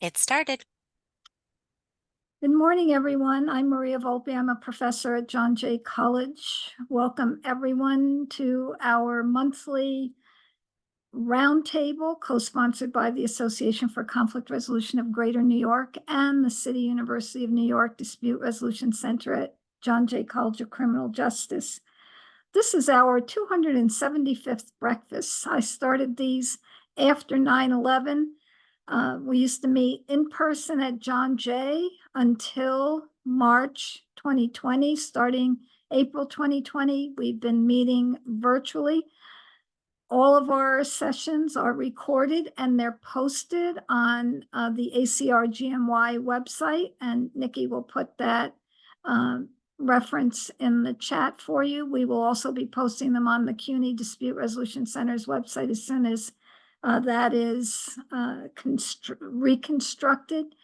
It started. Good morning, everyone. I'm Maria Volpe. I'm a professor at John Jay College. Welcome, everyone, to our monthly roundtable, co-sponsored by the Association for Conflict Resolution of Greater New York and the City University of New York Dispute Resolution Center at John Jay College of Criminal Justice. This is our 275th breakfast. I started these after 9/11. We used to meet in person at John Jay until March 2020. Starting April 2020, we've been meeting virtually. All of our sessions are recorded and they're posted on the ACR-GNY website, and Nikki will put that reference in the chat for you. We will also be posting them on the CUNY Dispute Resolution Center's website as soon as that is reconstructed.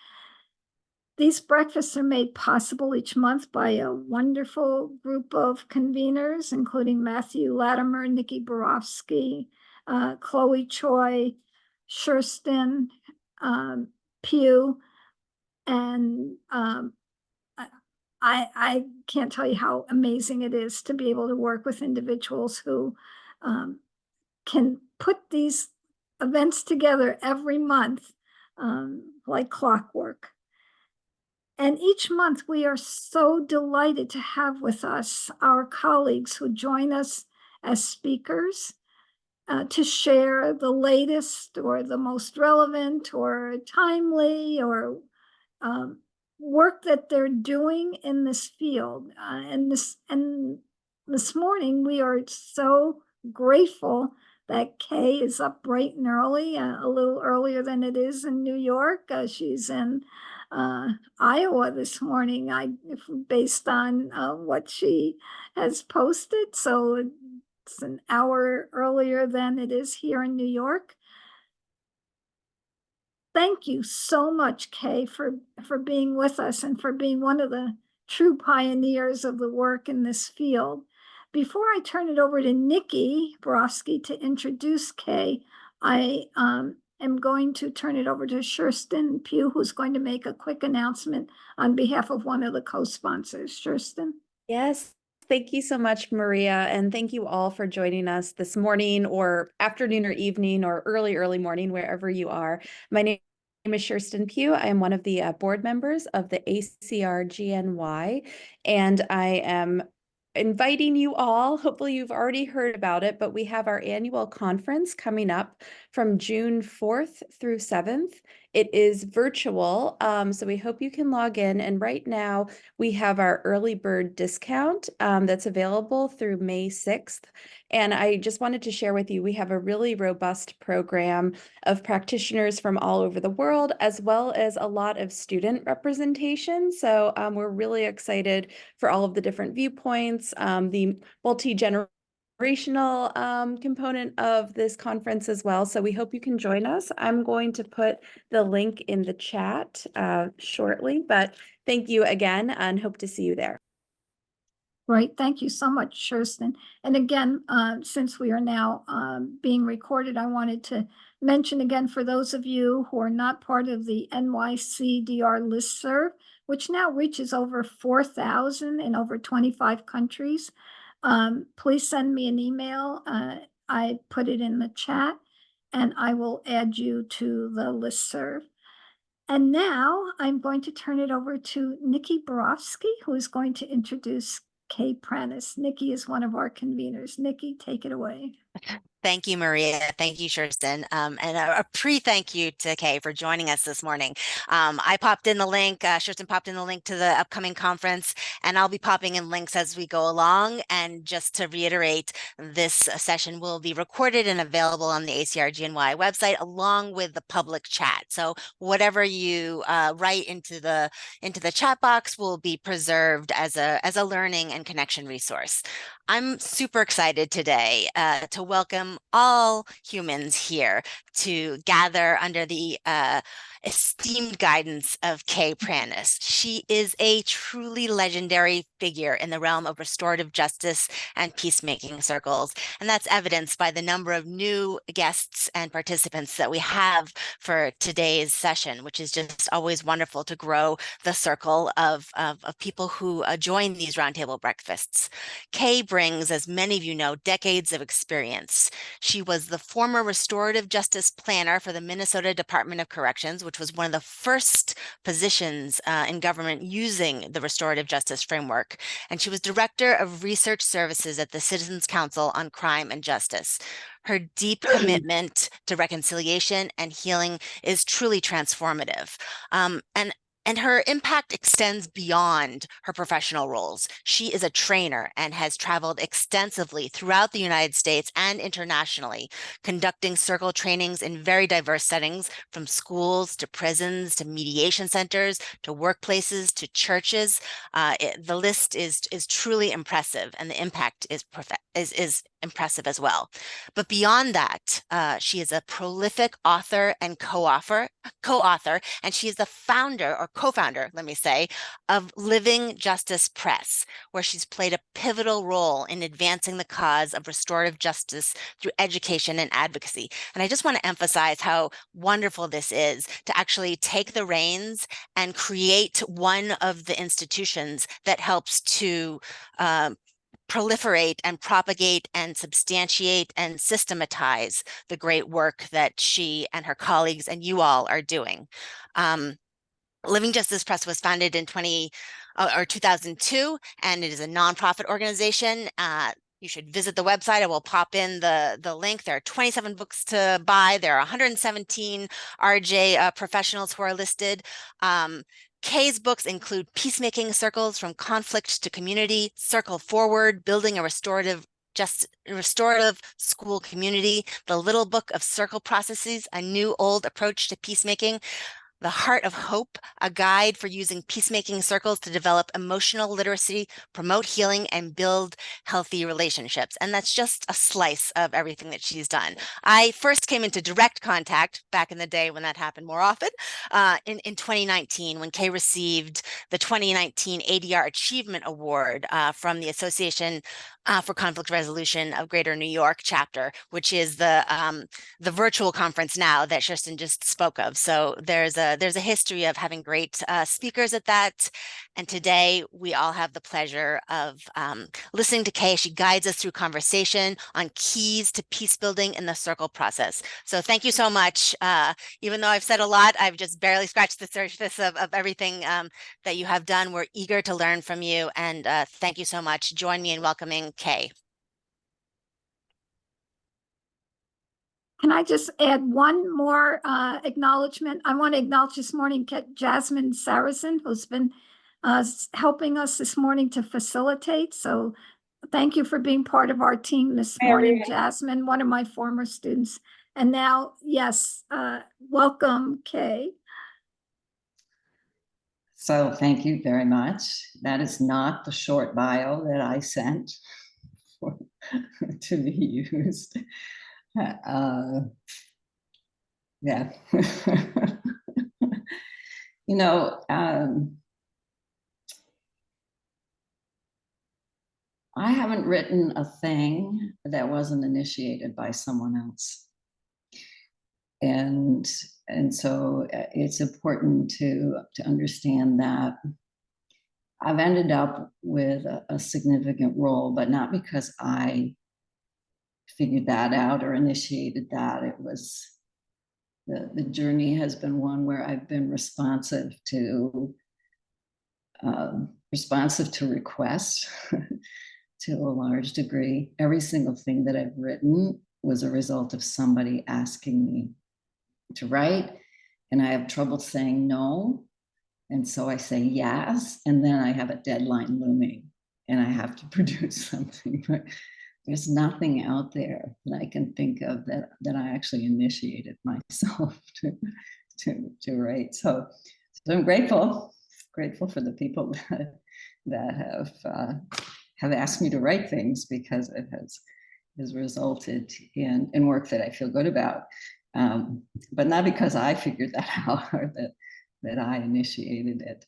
These breakfasts are made possible each month by a wonderful group of conveners, including Matthew Latimer, Nikki Borofsky, Chloe Choi, Sherston, Pugh, and I can't tell you how amazing it is to be able to work with individuals who can put these events together every month like clockwork. And each month we are so delighted to have with us our colleagues who join us as speakers to share the latest or the most relevant or timely or work that they're doing in this field. And this morning we are so grateful that Kay is up bright and early, a little earlier than it is in New York. She's in Iowa this morning, based on what she has posted. So it's an hour earlier than it is here in New York. Thank you so much, Kay, for being with us and for being one of the true pioneers of the work in this field. Before I turn it over to Nikki Borofsky to introduce Kay, I am going to turn it over to Sherston Pugh, who's going to make a quick announcement on behalf of one of the co-sponsors. Sherston? Yes, thank you so much, Maria, and thank you all for joining us this morning or afternoon or evening or early morning, wherever you are. My name is Sherston Pugh. I am one of the board members of the ACR-GNY, and I am inviting you all. Hopefully you've already heard about it, but we have our annual conference coming up from June 4th through 7th. It is virtual, so we hope you can log in. And right now we have our early bird discount that's available through May 6th. And I just wanted to share with you, we have a really robust program of practitioners from all over the world, as well as a lot of student representation. So we're really excited for all of the different viewpoints, the multi-generational component of this conference as well. So we hope you can join us. I'm going to put the link in the chat shortly, but thank you again and hope to see you there. Great, thank you so much, Sherston. And again, since we are now being recorded, I wanted to mention again, for those of you who are not part of the NYC-DR listserv, which now reaches over 4,000 in over 25 countries, please send me an email. I put it in the chat, and I will add you to the listserv. And now I'm going to turn it over to Nikki Borofsky, who is going to introduce Kay Pranis. Nikki is one of our conveners. Nikki, take it away. Thank you, Maria. Thank you, Sherston. And a pre-thank you to Kay for joining us this morning. I popped in the link, Sherston popped in the link to the upcoming conference, and I'll be popping in links as we go along. And just to reiterate, this session will be recorded and available on the ACR-GNY website, along with the public chat. So whatever you write into the chat box will be preserved as a learning and connection resource. I'm super excited today to welcome all humans here to gather under the esteemed guidance of Kay Pranis. She is a truly legendary figure in the realm of restorative justice and peacemaking circles, and that's evidenced by the number of new guests and participants that we have for today's session, which is just always wonderful to grow the circle of people who join these roundtable breakfasts. Kay brings, as many of you know, decades of experience. She was the former restorative justice planner for the Minnesota Department of Corrections, which was one of the first positions in government using the restorative justice framework. And she was director of research services at the Citizens Council on Crime and Justice. Her deep commitment to reconciliation and healing is truly transformative. And her impact extends beyond her professional roles. She is a trainer and has traveled extensively throughout the United States and internationally, conducting circle trainings in very diverse settings, from schools to prisons to mediation centers to workplaces to churches. The list is truly impressive, and the impact is impressive as well. But beyond that, she is a prolific author and co-author, and she is the founder or co-founder, let me say, of Living Justice Press, where she's played a pivotal role in advancing the cause of restorative justice through education and advocacy. And I just want to emphasize how wonderful this is to actually take the reins and create one of the institutions that helps to proliferate and propagate and substantiate and systematize the great work that she and her colleagues and you all are doing. Living Justice Press was founded in 2002, and it is a nonprofit organization. You should visit the website. I will pop in the link. There are 27 books to buy. There are 117 RJ professionals who are listed. Kay's books include Peacemaking Circles from Conflict to Community, Circle Forward, Building a Restorative School Community, The Little Book of Circle Processes, A New Old Approach to Peacemaking, The Heart of Hope, a guide for using peacemaking circles to develop emotional literacy, promote healing, and build healthy relationships. And that's just a slice of everything that she's done. I first came into direct contact back in the day when that happened more often, in 2019, when Kay received the 2019 ADR Achievement Award from the Association for Conflict Resolution of Greater New York chapter, which is the virtual conference now that Kirsten just spoke of. So there's a history of having great speakers at that. And today we all have the pleasure of listening to Kay. She guides us through conversation on keys to peace building in the circle process. So thank you so much. Even though I've said a lot, I've just barely scratched the surface of everything that you have done. We're eager to learn from you, and thank you so much. Join me in welcoming Kay. Can I just add one more acknowledgement? I want to acknowledge this morning Jasmine Saracen, who's been helping us this morning to facilitate. So thank you for being part of our team this morning, Jasmine, one of my former students. And now, yes, welcome, Kay. So thank you very much. That is not the short bio that I sent to be used. Yeah. You know, I haven't written a thing that wasn't initiated by someone else. And so it's important to understand that I've ended up with a significant role, but not because I figured that out or initiated that. It was the journey has been one where I've been responsive to requests to a large degree. Every single thing that I've written was a result of somebody asking me to write, and I have trouble saying no. And so I say yes, and then I have a deadline looming and I have to produce something. But there's nothing out there that I can think of that I actually initiated myself to write. So I'm grateful for the people that have asked me to write things, because it has resulted in work that I feel good about. But not because I figured that out or that I initiated it.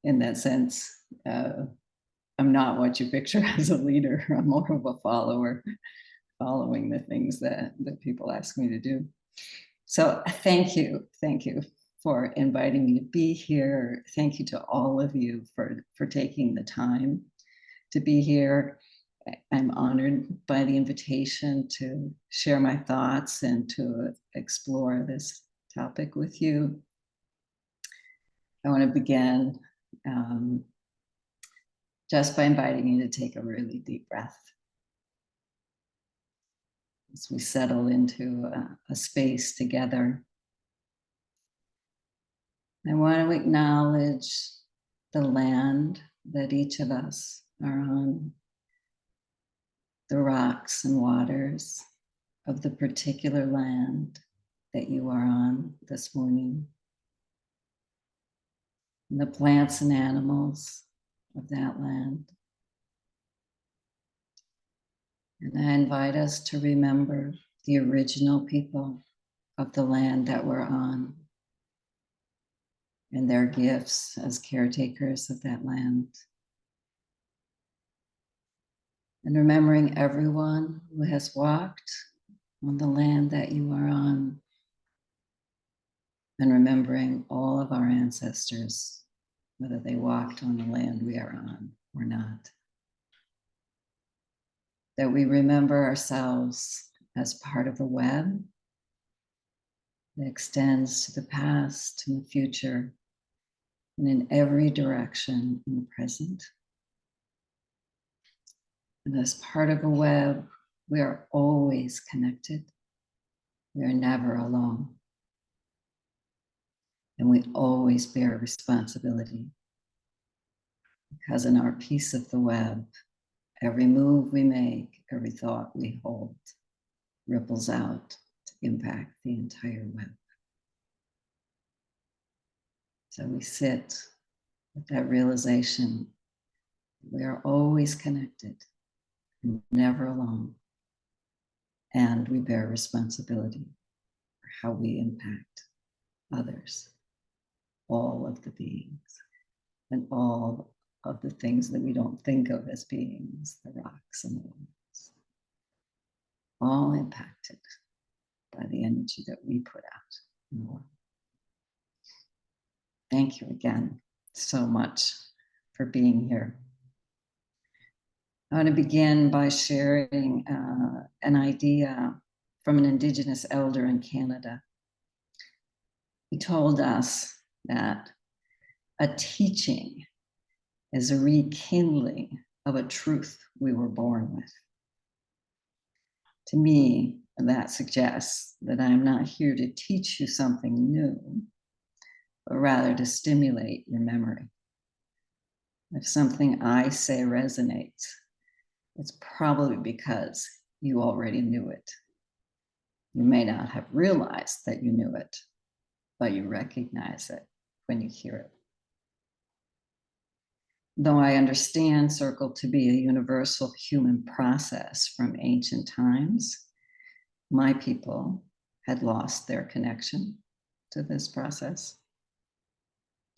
In that sense, I'm not what you picture as a leader. I'm more of a follower, following the things that people ask me to do. So thank you for inviting me to be here. Thank you to all of you for taking the time to be here. I'm honored by the invitation to share my thoughts and to explore this topic with you. I want to begin just by inviting you to take a really deep breath as we settle into a space together. I want to acknowledge the land that each of us are on, the rocks and waters of the particular land that you are on this morning, and the plants and animals of that land. And I invite us to remember the original people of the land that we're on and their gifts as caretakers of that land. And remembering everyone who has walked on the land that you are on, and remembering all of our ancestors, whether they walked on the land we are on or not. That we remember ourselves as part of a web that extends to the past and the future, and in every direction in the present. And as part of a web, we are always connected. We are never alone. And we always bear responsibility, because in our piece of the web, every move we make, every thought we hold, ripples out to impact the entire web. So we sit with that realization, we are always connected, never alone, and we bear responsibility for how we impact others, all of the beings, and all of the things that we don't think of as beings, the rocks and the walls, all impacted by the energy that we put out in the world. Thank you again so much for being here. I want to begin by sharing an idea from an Indigenous elder in Canada. He told us that a teaching is a rekindling of a truth we were born with. To me, that suggests that I'm not here to teach you something new, but rather to stimulate your memory. If something I say resonates, it's probably because you already knew it. You may not have realized that you knew it, but you recognize it when you hear it. Though I understand circle to be a universal human process from ancient times, my people had lost their connection to this process.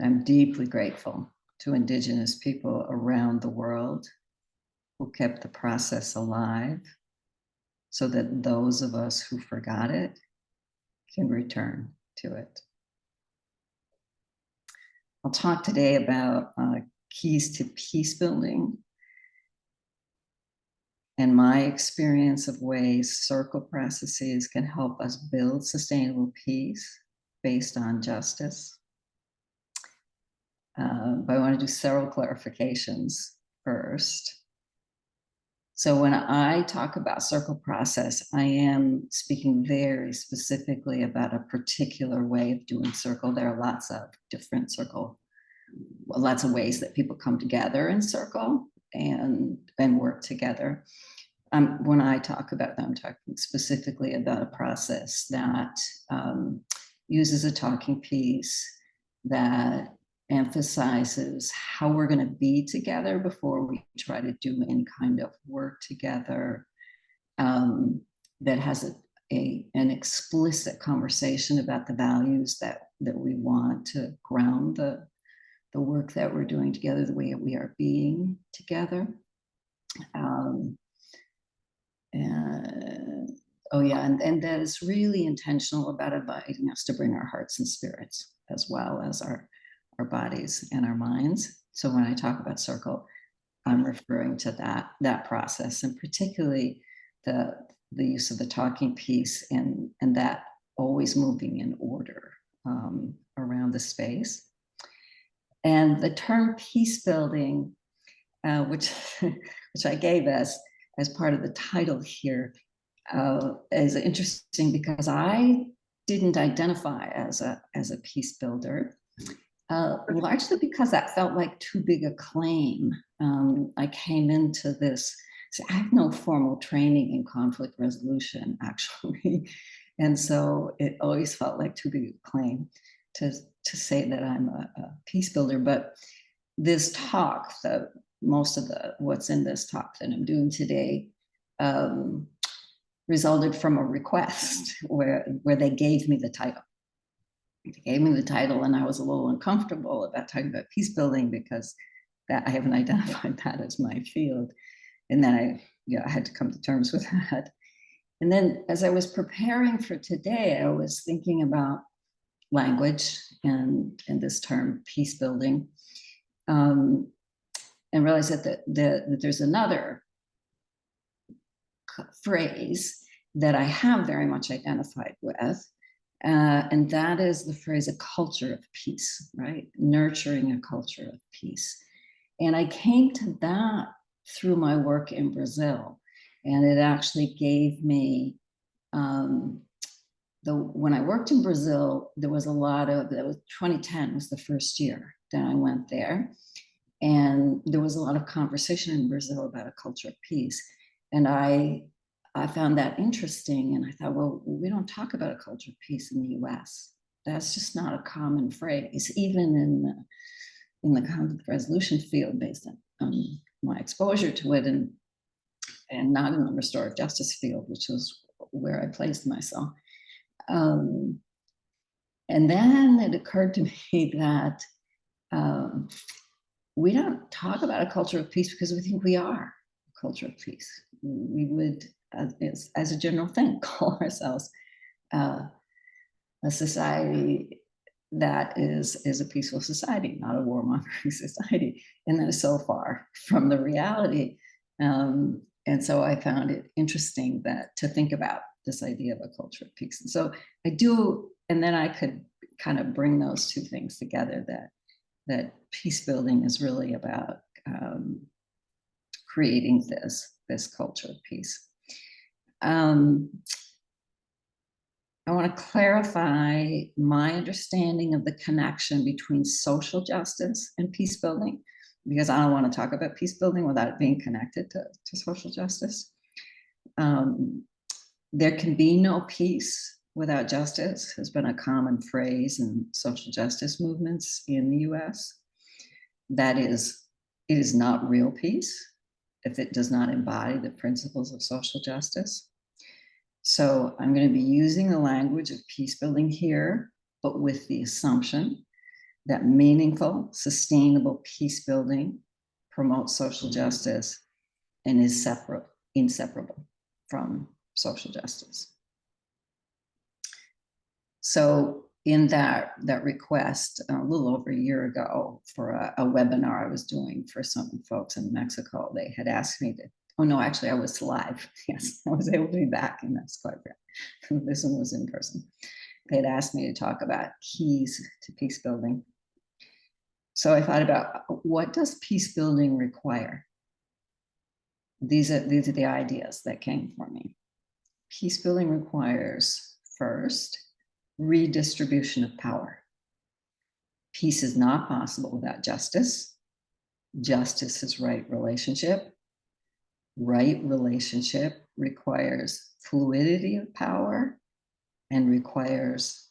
I'm deeply grateful to Indigenous people around the world who kept the process alive so that those of us who forgot it can return to it. I'll talk today about keys to peace building and my experience of ways circle processes can help us build sustainable peace based on justice. But I want to do several clarifications first. So when I talk about circle process, I am speaking very specifically about a particular way of doing circle. There are lots of different lots of ways that people come together in circle and work together. When I talk about them, I'm talking specifically about a process that uses a talking piece that emphasizes how we're going to be together before we try to do any kind of work together, that has an explicit conversation about the values that we want to ground the work that we're doing together, the way we are being together. And oh yeah, and that is really intentional about inviting us to bring our hearts and spirits as well as our bodies and our minds. So when I talk about circle, I'm referring to that process, and particularly the use of the talking piece and that always moving in order around the space. And the term peace building, which I gave as part of the title here, is interesting because I didn't identify as a peace builder, largely because that felt like too big a claim. I came into this, so I have no formal training in conflict resolution, actually. And so it always felt like too big a claim to say that I'm a peace builder. But this talk, most of what's in this talk that I'm doing today, resulted from a request where they gave me the title. They gave me the title, and I was a little uncomfortable about talking about peace building because I haven't identified that as my field. And then I had to come to terms with that. And then as I was preparing for today, I was thinking about language and this term peace building, and realized that there's another phrase that I have very much identified with, and that is the phrase "a culture of peace," right? Nurturing a culture of peace. And I came to that through my work in Brazil, and it actually gave me when I worked in Brazil, there was 2010 was the first year that I went there. And there was a lot of conversation in Brazil about a culture of peace. And I found that interesting. And I thought, well, we don't talk about a culture of peace in the US. That's just not a common phrase, even in the conflict resolution field, based on my exposure to it, and not in the restorative justice field, which was where I placed myself. And then it occurred to me that we don't talk about a culture of peace because we think we are a culture of peace. We would, as a general thing, call ourselves a society that is a peaceful society, not a warmongering society. And that is so far from the reality. And so I found it interesting to think about this idea of a culture of peace. And so I do, and then I could kind of bring those two things together, that peace building is really about creating this culture of peace. I want to clarify my understanding of the connection between social justice and peace building, because I don't want to talk about peace building without it being connected to social justice. There can be no peace without justice has been a common phrase in social justice movements in the US. That is, it is not real peace if it does not embody the principles of social justice. So I'm going to be using the language of peace building here, but with the assumption that meaningful, sustainable peace building promotes social justice and is inseparable from social justice. So in that request, a little over a year ago, for a webinar I was doing for some folks in Mexico, they had asked me to, oh no, actually I was live. Yes, I was able to be back, and that's quite rare. This one was in person. They had asked me to talk about keys to peace building. So I thought about, what does peace building require? These are the ideas that came for me. Peace building requires, first, redistribution of power. Peace is not possible without justice. Justice is right relationship. Right relationship requires fluidity of power and requires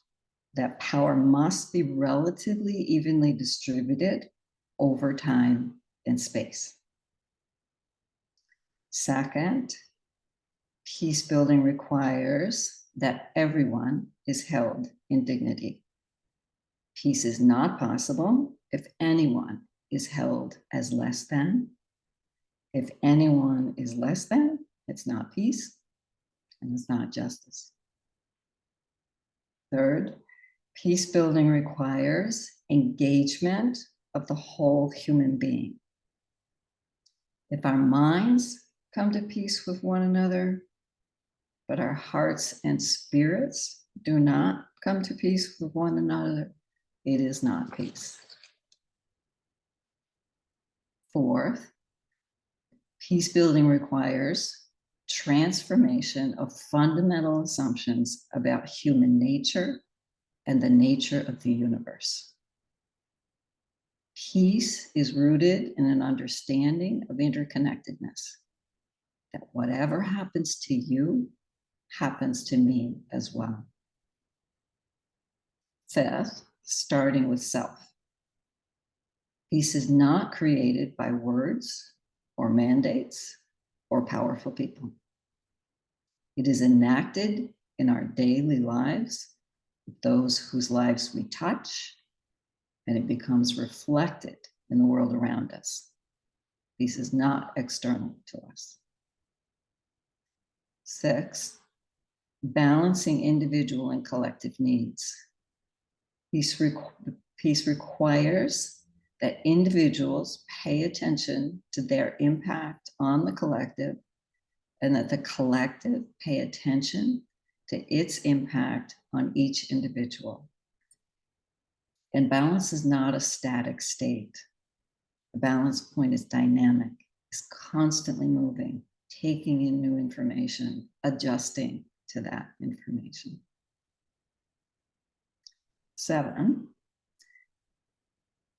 that power must be relatively evenly distributed over time and space. Second, peace building requires that everyone is held in dignity. Peace is not possible if anyone is held as less than. If anyone is less than, it's not peace and it's not justice. Third, peace building requires engagement of the whole human being. If our minds come to peace with one another, but our hearts and spirits do not come to peace with one another, it is not peace. Fourth, peace building requires transformation of fundamental assumptions about human nature and the nature of the universe. Peace is rooted in an understanding of interconnectedness, that whatever happens to you happens to me as well. Fifth, starting with self. Peace is not created by words or mandates or powerful people. It is enacted in our daily lives, those whose lives we touch, and it becomes reflected in the world around us. Peace is not external to us. Six, balancing individual and collective needs. Peace requires that individuals pay attention to their impact on the collective, and that the collective pay attention to its impact on each individual. And balance is not a static state. A balance point is dynamic, is constantly moving, taking in new information, adjusting to that information. 7,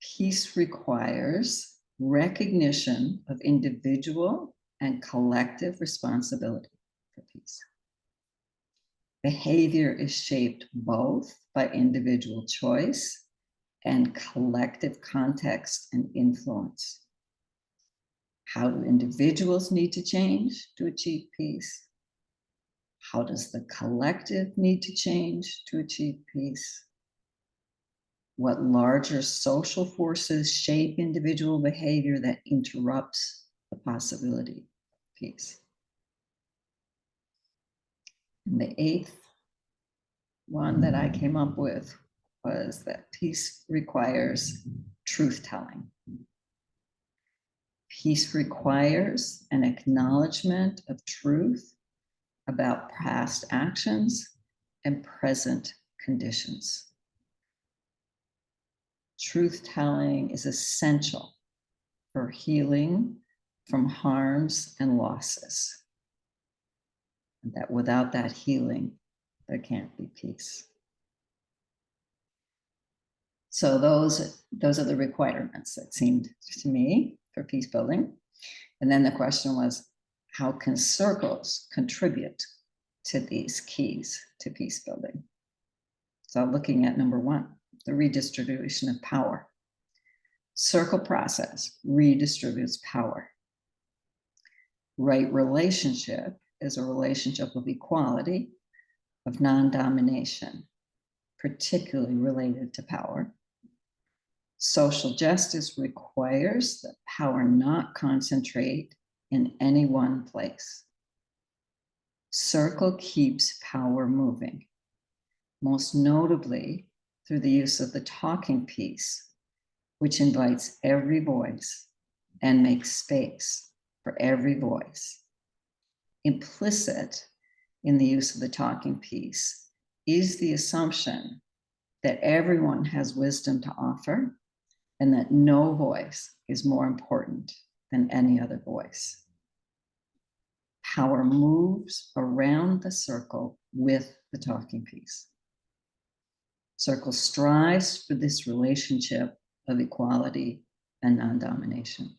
peace requires recognition of individual and collective responsibility for peace. Behavior is shaped both by individual choice and collective context and influence. How do individuals need to change to achieve peace? How does the collective need to change to achieve peace? What larger social forces shape individual behavior that interrupts the possibility of peace? And the 8th one that I came up with was that peace requires truth-telling. Peace requires an acknowledgement of truth about past actions and present conditions. Truth-telling is essential for healing from harms and losses. And that without that healing, there can't be peace. So those are the requirements that seemed to me for peace building. And then the question was, how can circles contribute to these keys to peace building? So looking at number 1, the redistribution of power. Circle process redistributes power. Right relationship is a relationship of equality, of non-domination, particularly related to power. Social justice requires that power not concentrate in any one place. Circle keeps power moving, most notably through the use of the talking piece, which invites every voice and makes space for every voice. Implicit in the use of the talking piece is the assumption that everyone has wisdom to offer and that no voice is more important than any other voice. Power moves around the circle with the talking piece. Circle strives for this relationship of equality and non-domination.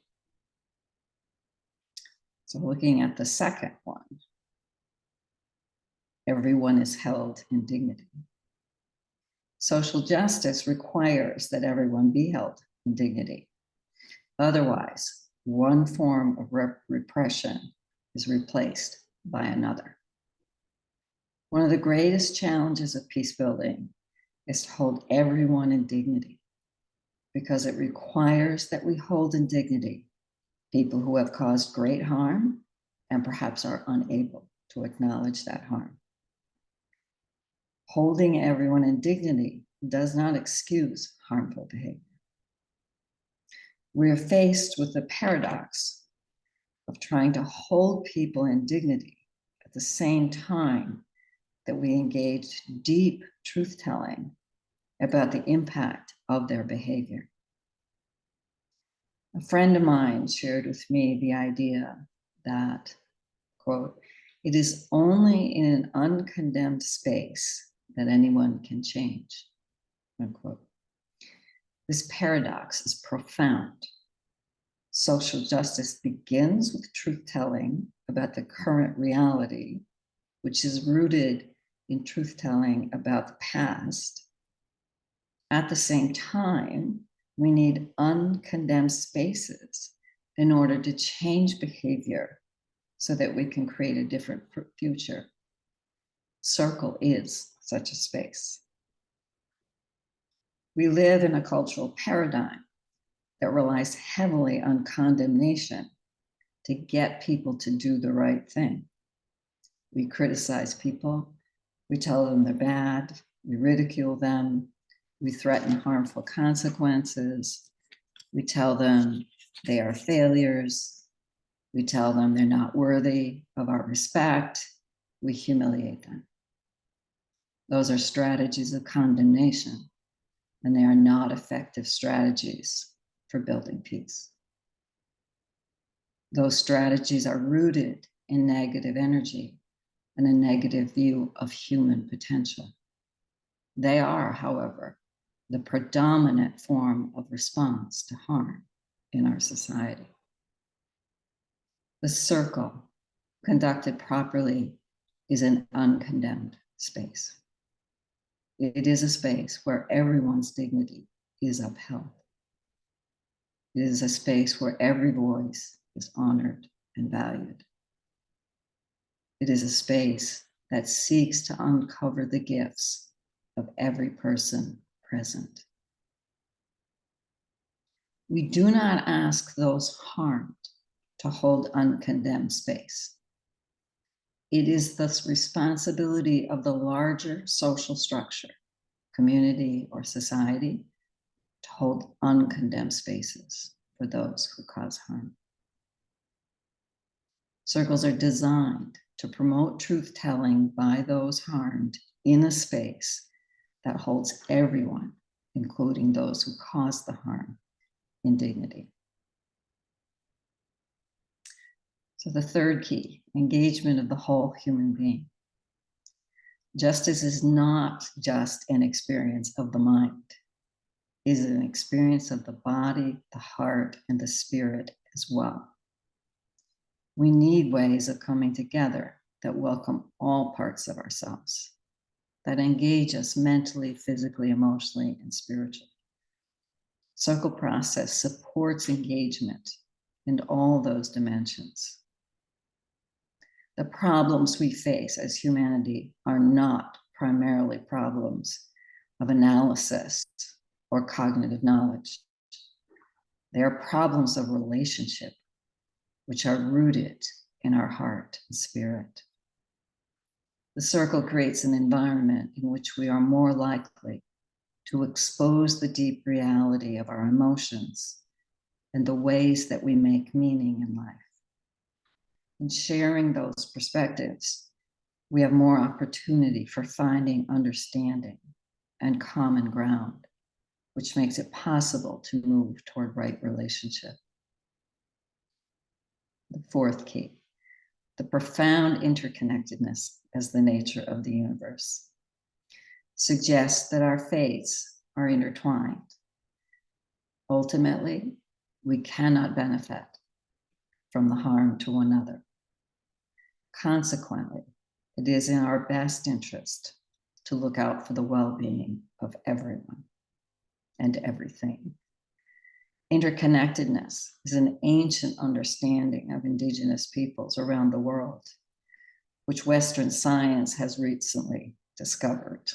So looking at the second one, everyone is held in dignity. Social justice requires that everyone be held in dignity. Otherwise, one form of repression is replaced by another. One of the greatest challenges of peace building is to hold everyone in dignity, because it requires that we hold in dignity people who have caused great harm and perhaps are unable to acknowledge that harm. Holding everyone in dignity does not excuse harmful behavior. We are faced with the paradox of trying to hold people in dignity at the same time that we engage deep truth-telling about the impact of their behavior. A friend of mine shared with me the idea that, quote, "It is only in an uncondemned space that anyone can change," unquote. This paradox is profound. Social justice begins with truth-telling about the current reality, which is rooted in truth-telling about the past. At the same time, we need uncondemned spaces in order to change behavior so that we can create a different future. Circle is such a space. We live in a cultural paradigm that relies heavily on condemnation to get people to do the right thing. We criticize people, we tell them they're bad, we ridicule them, we threaten harmful consequences, we tell them they are failures, we tell them they're not worthy of our respect, we humiliate them. Those are strategies of condemnation, and they are not effective strategies for building peace. Those strategies are rooted in negative energy and a negative view of human potential. They are, however, the predominant form of response to harm in our society. The circle, conducted properly, is an uncondemned space. It is a space where everyone's dignity is upheld. It is a space where every voice is honored and valued. It is a space that seeks to uncover the gifts of every person present. We do not ask those harmed to hold uncondemned space. It is the responsibility of the larger social structure, community or society, to hold uncondemned spaces for those who cause harm. Circles are designed to promote truth-telling by those harmed in a space that holds everyone, including those who caused the harm, in dignity. So the third key, engagement of the whole human being. Justice is not just an experience of the mind. It is an experience of the body, the heart, and the spirit as well. We need ways of coming together that welcome all parts of ourselves, that engage us mentally, physically, emotionally, and spiritually. Circle process supports engagement in all those dimensions. The problems we face as humanity are not primarily problems of analysis or cognitive knowledge. They are problems of relationship, which are rooted in our heart and spirit. The circle creates an environment in which we are more likely to expose the deep reality of our emotions and the ways that we make meaning in life. In sharing those perspectives, we have more opportunity for finding understanding and common ground, which makes it possible to move toward right relationship. The fourth key, the profound interconnectedness as the nature of the universe, suggests that our fates are intertwined. Ultimately, we cannot benefit from the harm to one another. Consequently, it is in our best interest to look out for the well-being of everyone and everything. Interconnectedness is an ancient understanding of indigenous peoples around the world, which Western science has recently discovered.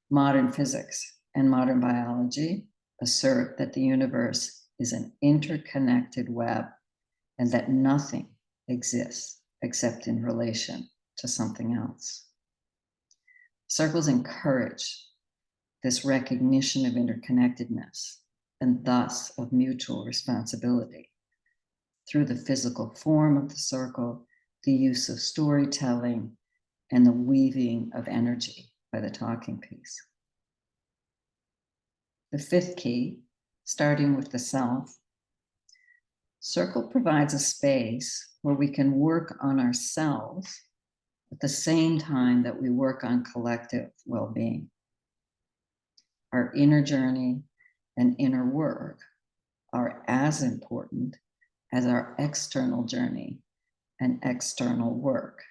Modern physics and modern biology assert that the universe is an interconnected web and that nothing exists except in relation to something else. Circles encourage this recognition of interconnectedness and thus of mutual responsibility through the physical form of the circle, the use of storytelling, and the weaving of energy by the talking piece. The fifth key, starting with the self, circle provides a space where we can work on ourselves at the same time that we work on collective well-being. Our inner journey and inner work are as important as our external journey and external work,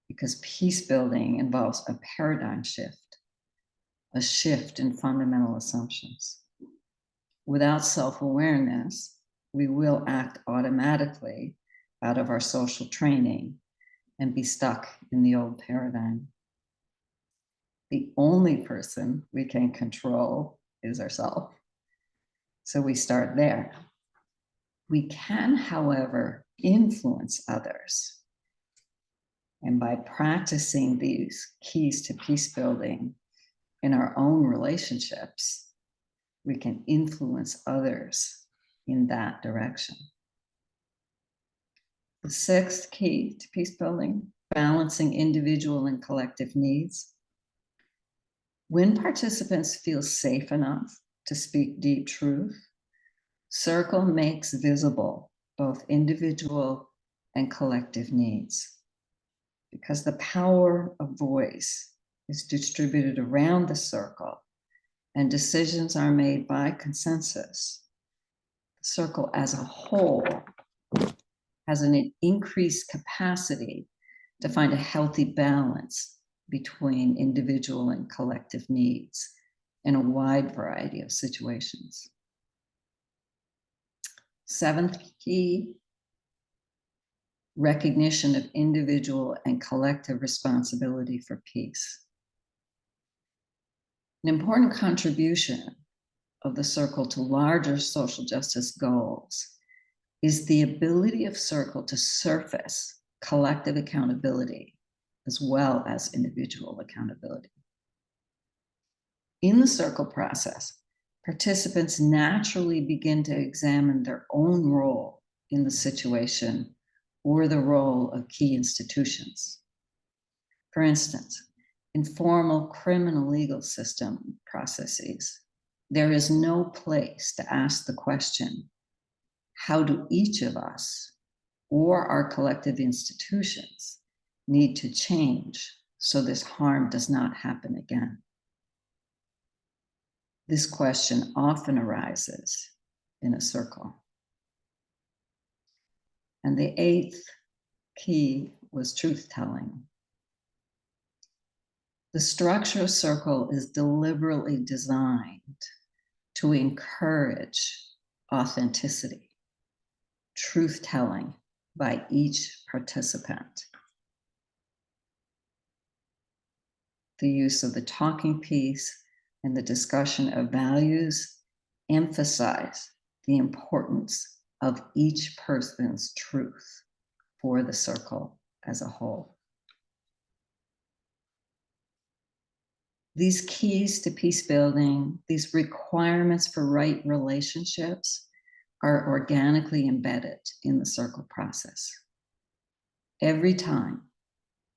because peace building involves a paradigm shift, a shift in fundamental assumptions. Without self-awareness, we will act automatically out of our social training and be stuck in the old paradigm. The only person we can control is ourselves. So we start there. We can, however, influence others. And by practicing these keys to peace building in our own relationships, we can influence others in that direction. The sixth key to peace building, balancing individual and collective needs. When participants feel safe enough to speak deep truth, circle makes visible both individual and collective needs. Because the power of voice is distributed around the circle and decisions are made by consensus, the circle as a whole has an increased capacity to find a healthy balance between individual and collective needs in a wide variety of situations. Seventh key, recognition of individual and collective responsibility for peace. An important contribution of the circle to larger social justice goals is the ability of circle to surface collective accountability as well as individual accountability. In the circle process, participants naturally begin to examine their own role in the situation or the role of key institutions. For instance, in formal criminal legal system processes, there is no place to ask the question, how do each of us or our collective institutions need to change so this harm does not happen again? This question often arises in a circle. And the eighth key was truth-telling. The structure of circle is deliberately designed to encourage authenticity, truth-telling by each participant. The use of the talking piece and the discussion of values emphasize the importance of each person's truth for the circle as a whole. These keys to peace building, these requirements for right relationships are organically embedded in the circle process. Every time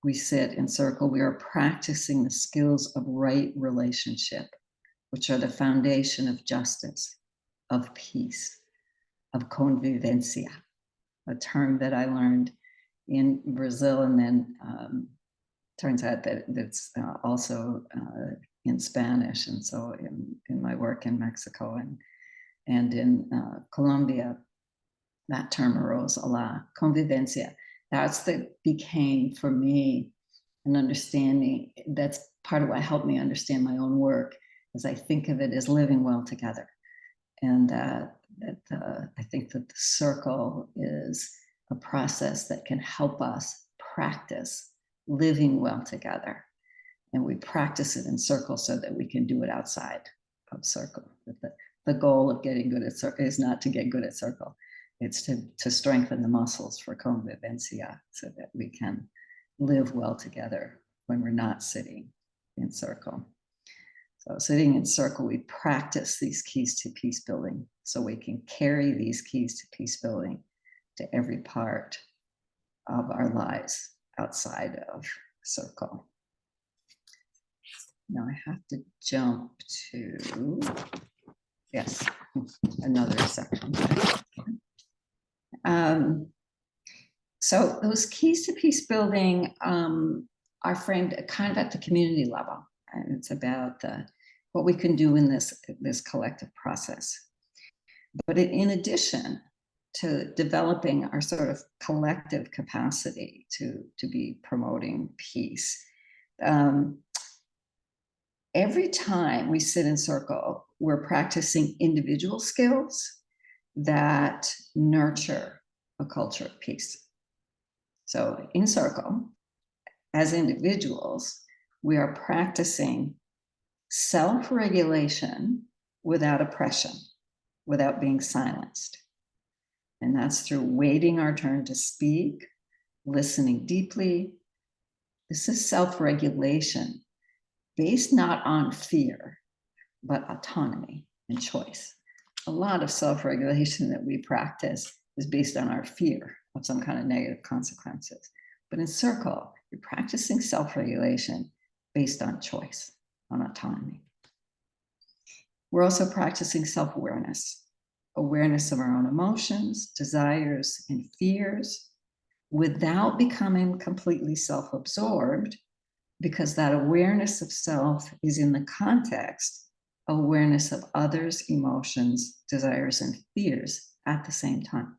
we sit in circle, we are practicing the skills of right relationship, which are the foundation of justice, of peace, of convivencia, a term that I learned in Brazil, and then turns out that it's also in Spanish. And so in my work in Mexico and in Colombia, that term arose a lot, convivencia. Became for me an understanding. That's part of what helped me understand my own work, as I think of it as living well together. And I think that the circle is a process that can help us practice living well together. And we practice it in circle so that we can do it outside of circle. The goal of getting good at circle is not to get good at circle. It's to strengthen the muscles for convivencia so that we can live well together when we're not sitting in circle. So sitting in circle, we practice these keys to peace building so we can carry these keys to peace building to every part of our lives outside of circle. Now I have to jump to, yes, another section. So those keys to peace building are framed kind of at the community level, and it's about what we can do in this collective process. But in addition to developing our sort of collective capacity to be promoting peace, every time we sit in circle, we're practicing individual skills that nurture a culture of peace. So in circle, as individuals, we are practicing self-regulation without oppression, without being silenced. And that's through waiting our turn to speak, listening deeply. This is self-regulation based not on fear, but autonomy and choice. A lot of self-regulation that we practice is based on our fear of some kind of negative consequences. But in circle, you're practicing self-regulation based on choice, on autonomy. We're also practicing self-awareness, awareness of our own emotions, desires, and fears without becoming completely self-absorbed, because that awareness of self is in the context of awareness of others' emotions, desires, and fears at the same time.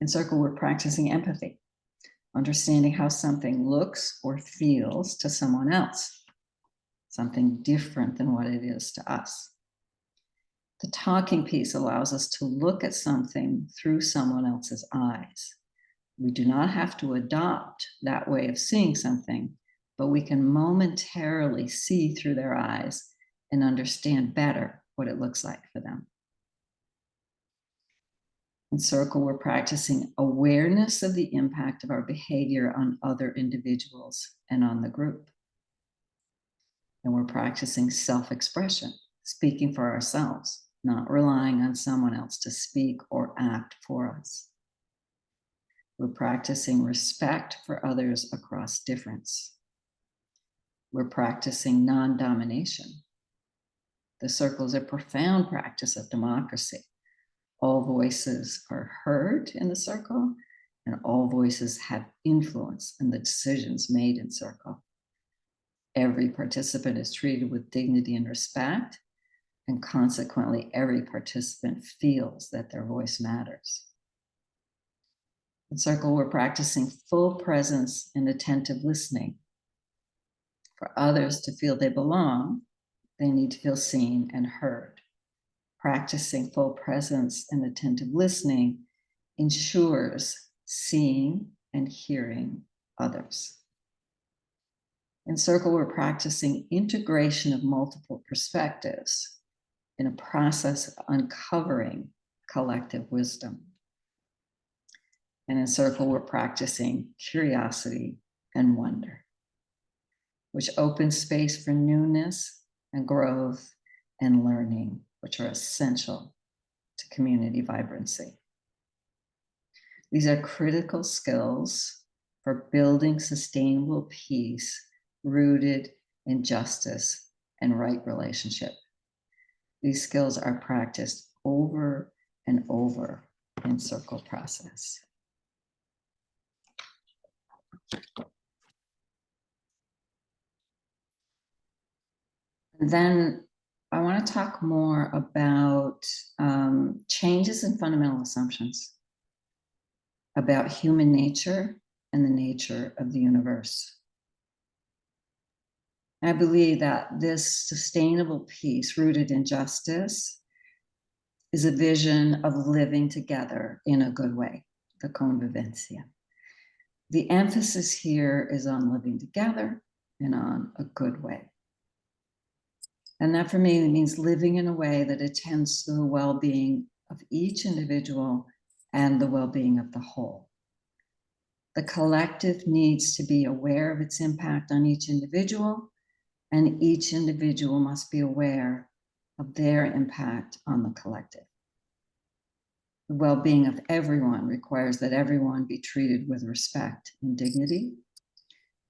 In circle, we're practicing empathy, understanding how something looks or feels to someone else, something different than what it is to us. The talking piece allows us to look at something through someone else's eyes. We do not have to adopt that way of seeing something, but we can momentarily see through their eyes and understand better what it looks like for them. In circle, we're practicing awareness of the impact of our behavior on other individuals and on the group. And we're practicing self-expression, speaking for ourselves, not relying on someone else to speak or act for us. We're practicing respect for others across difference. We're practicing non-domination. The circle is a profound practice of democracy. All voices are heard in the circle, and all voices have influence in the decisions made in circle. Every participant is treated with dignity and respect, and consequently, every participant feels that their voice matters. In circle, we're practicing full presence and attentive listening. For others to feel they belong, they need to feel seen and heard. Practicing full presence and attentive listening ensures seeing and hearing others. In circle, we're practicing integration of multiple perspectives in a process of uncovering collective wisdom. And in circle, we're practicing curiosity and wonder, which opens space for newness and growth and learning, which are essential to community vibrancy. These are critical skills for building sustainable peace rooted in justice and right relationship. These skills are practiced over and over in circle process. And then I want to talk more about changes in fundamental assumptions about human nature and the nature of the universe. I believe that this sustainable peace rooted in justice is a vision of living together in a good way, the convivencia. The emphasis here is on living together and on a good way. And that for me means living in a way that attends to the well-being of each individual and the well-being of the whole. The collective needs to be aware of its impact on each individual, and each individual must be aware of their impact on the collective. The well-being of everyone requires that everyone be treated with respect and dignity,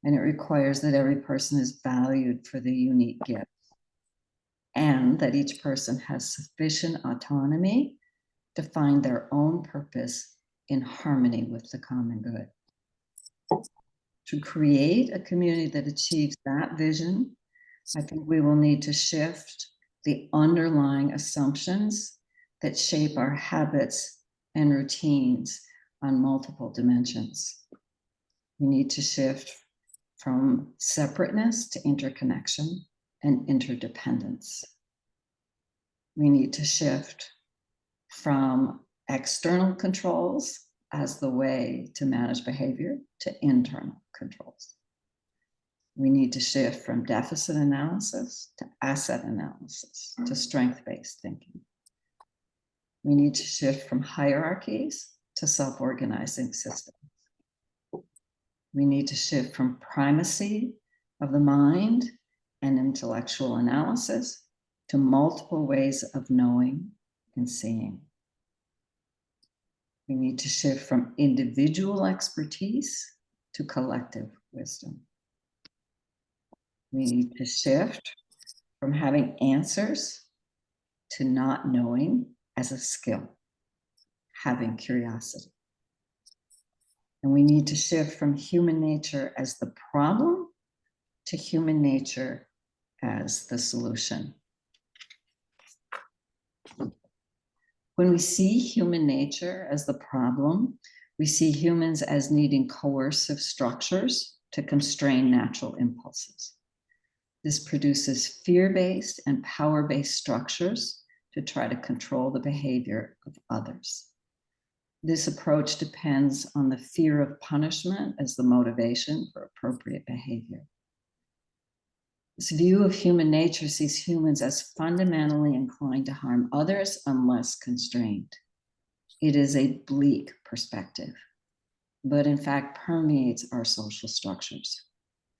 and it requires that every person is valued for the unique gift, and that each person has sufficient autonomy to find their own purpose in harmony with the common good. To create a community that achieves that vision, I think we will need to shift the underlying assumptions that shape our habits and routines on multiple dimensions. We need to shift from separateness to interconnection and interdependence. We need to shift from external controls as the way to manage behavior to internal controls. We need to shift from deficit analysis to asset analysis to strength-based thinking. We need to shift from hierarchies to self-organizing systems. We need to shift from primacy of the mind and intellectual analysis to multiple ways of knowing and seeing. We need to shift from individual expertise to collective wisdom. We need to shift from having answers to not knowing as a skill, having curiosity. And we need to shift from human nature as the problem to human nature as the solution. When we see human nature as the problem, we see humans as needing coercive structures to constrain natural impulses. This produces fear-based and power-based structures to try to control the behavior of others. This approach depends on the fear of punishment as the motivation for appropriate behavior. This view of human nature sees humans as fundamentally inclined to harm others unless constrained. It is a bleak perspective, but in fact permeates our social structures,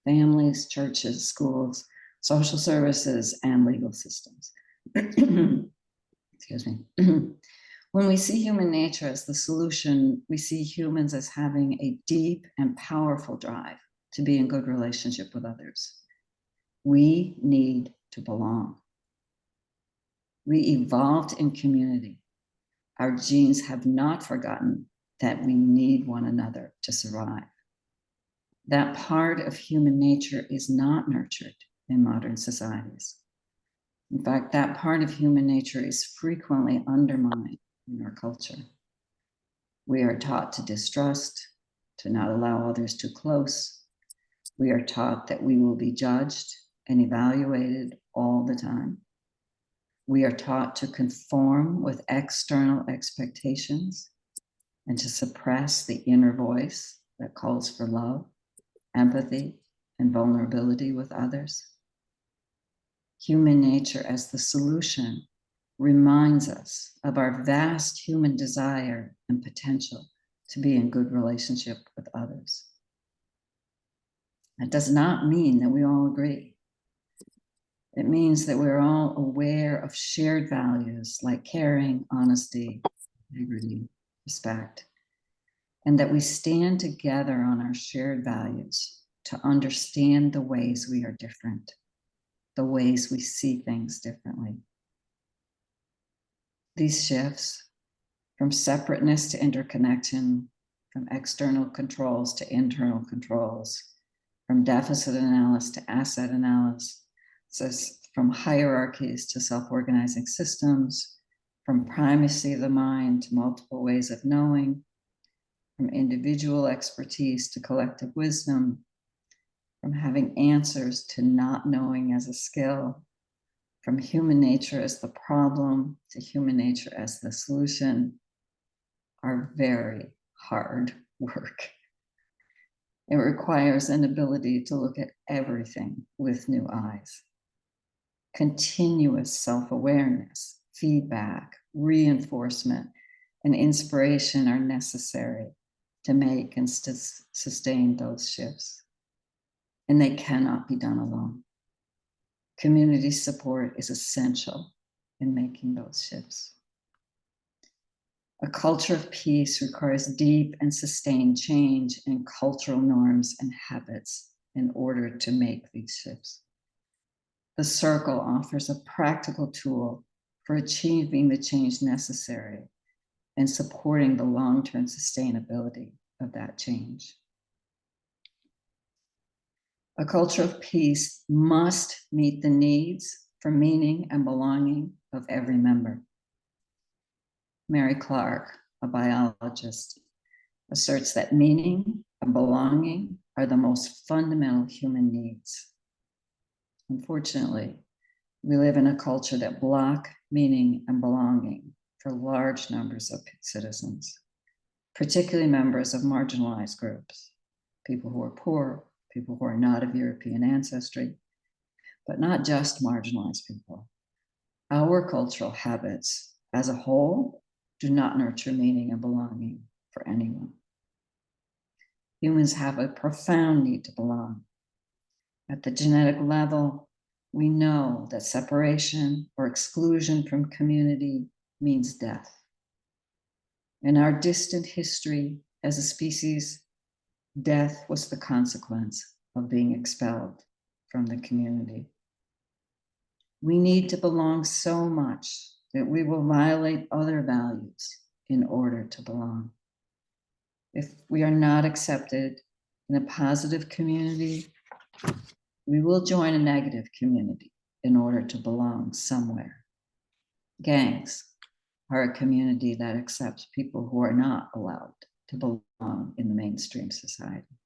families, churches, schools, social services, and legal systems. Excuse me. When we see human nature as the solution, we see humans as having a deep and powerful drive to be in good relationship with others. We need to belong. We evolved in community. Our genes have not forgotten that we need one another to survive. That part of human nature is not nurtured in modern societies. In fact, that part of human nature is frequently undermined in our culture. We are taught to distrust, to not allow others too close. We are taught that we will be judged and evaluated all the time. We are taught to conform with external expectations and to suppress the inner voice that calls for love, empathy, and vulnerability with others. Human nature as the solution reminds us of our vast human desire and potential to be in good relationship with others. That does not mean that we all agree. It means that we're all aware of shared values like caring, honesty, integrity, respect, and that we stand together on our shared values to understand the ways we are different, the ways we see things differently. These shifts from separateness to interconnection, from external controls to internal controls, from deficit analysis to asset analysis, from hierarchies to self-organizing systems, from primacy of the mind to multiple ways of knowing, from individual expertise to collective wisdom, from having answers to not knowing as a skill, from human nature as the problem to human nature as the solution, are very hard work. It requires an ability to look at everything with new eyes. Continuous self-awareness, feedback, reinforcement, and inspiration are necessary to make and sustain those shifts. And they cannot be done alone. Community support is essential in making those shifts. A culture of peace requires deep and sustained change in cultural norms and habits in order to make these shifts. The circle offers a practical tool for achieving the change necessary and supporting the long-term sustainability of that change. A culture of peace must meet the needs for meaning and belonging of every member. Mary Clark, a biologist, asserts that meaning and belonging are the most fundamental human needs. Unfortunately, we live in a culture that blocks meaning and belonging for large numbers of citizens, particularly members of marginalized groups, people who are poor, people who are not of European ancestry, but not just marginalized people. Our cultural habits as a whole do not nurture meaning and belonging for anyone. Humans have a profound need to belong. At the genetic level, we know that separation or exclusion from community means death. In our distant history as a species, death was the consequence of being expelled from the community. We need to belong so much that we will violate other values in order to belong. If we are not accepted in a positive community, we will join a negative community in order to belong somewhere. Gangs are a community that accepts people who are not allowed to belong in the mainstream society.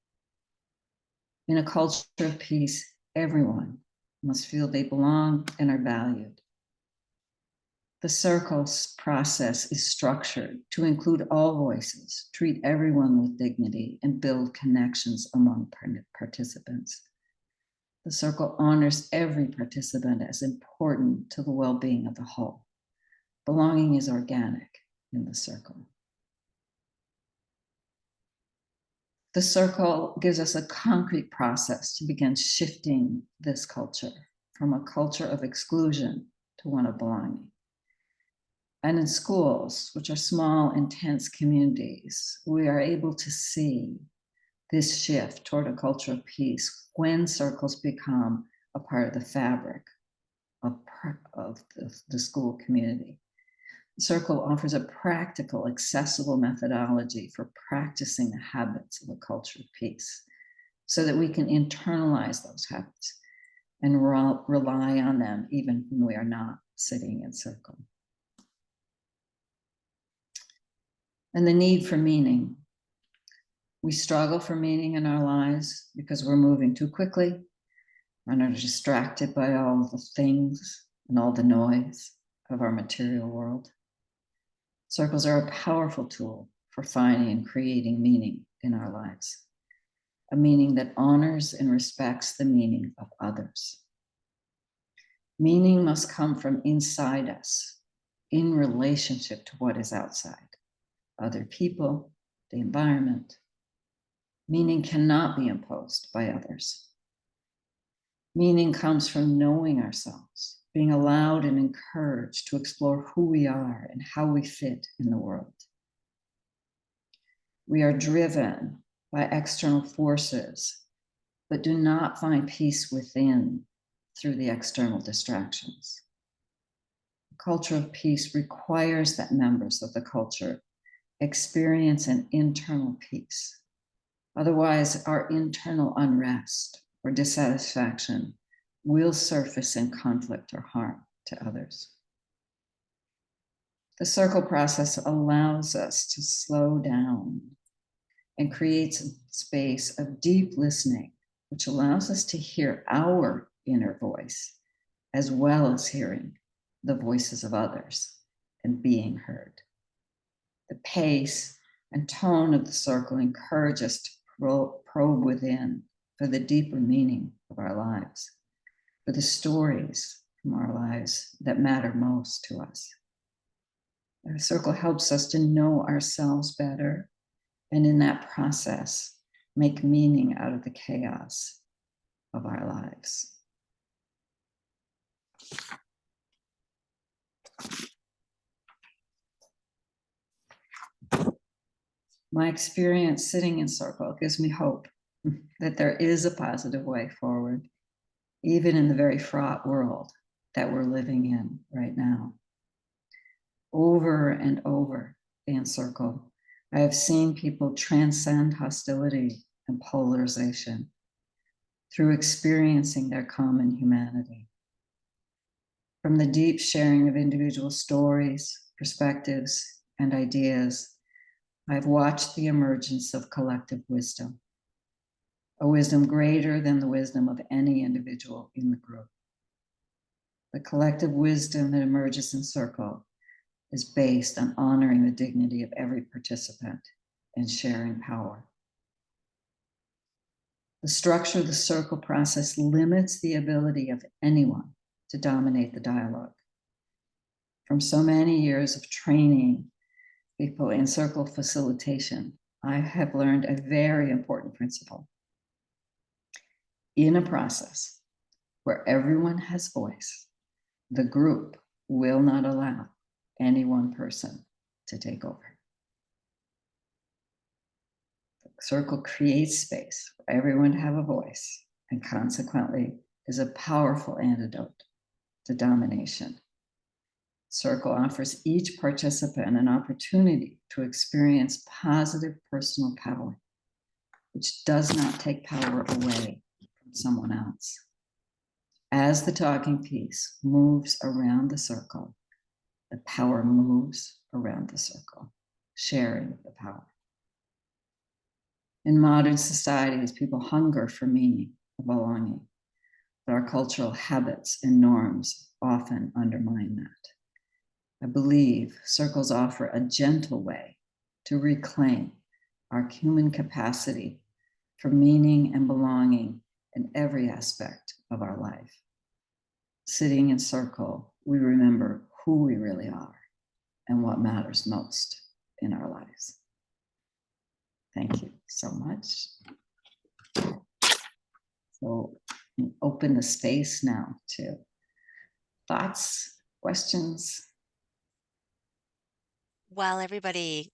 In a culture of peace, everyone must feel they belong and are valued. The circle's process is structured to include all voices, treat everyone with dignity, and build connections among participants. The circle honors every participant as important to the well-being of the whole. Belonging is organic in the circle. The circle gives us a concrete process to begin shifting this culture from a culture of exclusion to one of belonging. And in schools, which are small, intense communities, we are able to see this shift toward a culture of peace when circles become a part of the fabric of the school community. The circle offers a practical, accessible methodology for practicing the habits of a culture of peace so that we can internalize those habits and rely on them even when we are not sitting in circle. And the need for meaning. We struggle for meaning in our lives because we're moving too quickly and are distracted by all the things and all the noise of our material world. Circles are a powerful tool for finding and creating meaning in our lives, a meaning that honors and respects the meaning of others. Meaning must come from inside us, in relationship to what is outside, other people, the environment. Meaning cannot be imposed by others. Meaning comes from knowing ourselves, being allowed and encouraged to explore who we are and how we fit in the world. We are driven by external forces, but do not find peace within through the external distractions. A culture of peace requires that members of the culture experience an internal peace. Otherwise, our internal unrest or dissatisfaction will surface in conflict or harm to others. The circle process allows us to slow down and creates a space of deep listening, which allows us to hear our inner voice, as well as hearing the voices of others and being heard. The pace and tone of the circle encourage us to probe within for the deeper meaning of our lives, for the stories from our lives that matter most to us. Our circle helps us to know ourselves better, and in that process, make meaning out of the chaos of our lives. My experience sitting in circle gives me hope that there is a positive way forward, even in the very fraught world that we're living in right now. Over and over in circle, I have seen people transcend hostility and polarization through experiencing their common humanity. From the deep sharing of individual stories, perspectives, and ideas, I've watched the emergence of collective wisdom, a wisdom greater than the wisdom of any individual in the group. The collective wisdom that emerges in circle is based on honoring the dignity of every participant and sharing power. The structure of the circle process limits the ability of anyone to dominate the dialogue. From so many years of training people in circle facilitation, I have learned a very important principle. In a process where everyone has voice, the group will not allow any one person to take over. The circle creates space for everyone to have a voice, and consequently is a powerful antidote to domination. Circle offers each participant an opportunity to experience positive personal power, which does not take power away from someone else. As the talking piece moves around the circle, the power moves around the circle, sharing the power. In modern societies, people hunger for meaning, for belonging, but our cultural habits and norms often undermine that. I believe circles offer a gentle way to reclaim our human capacity for meaning and belonging in every aspect of our life. Sitting in circle, we remember who we really are and what matters most in our lives. Thank you so much. So open the space now to thoughts, questions. While everybody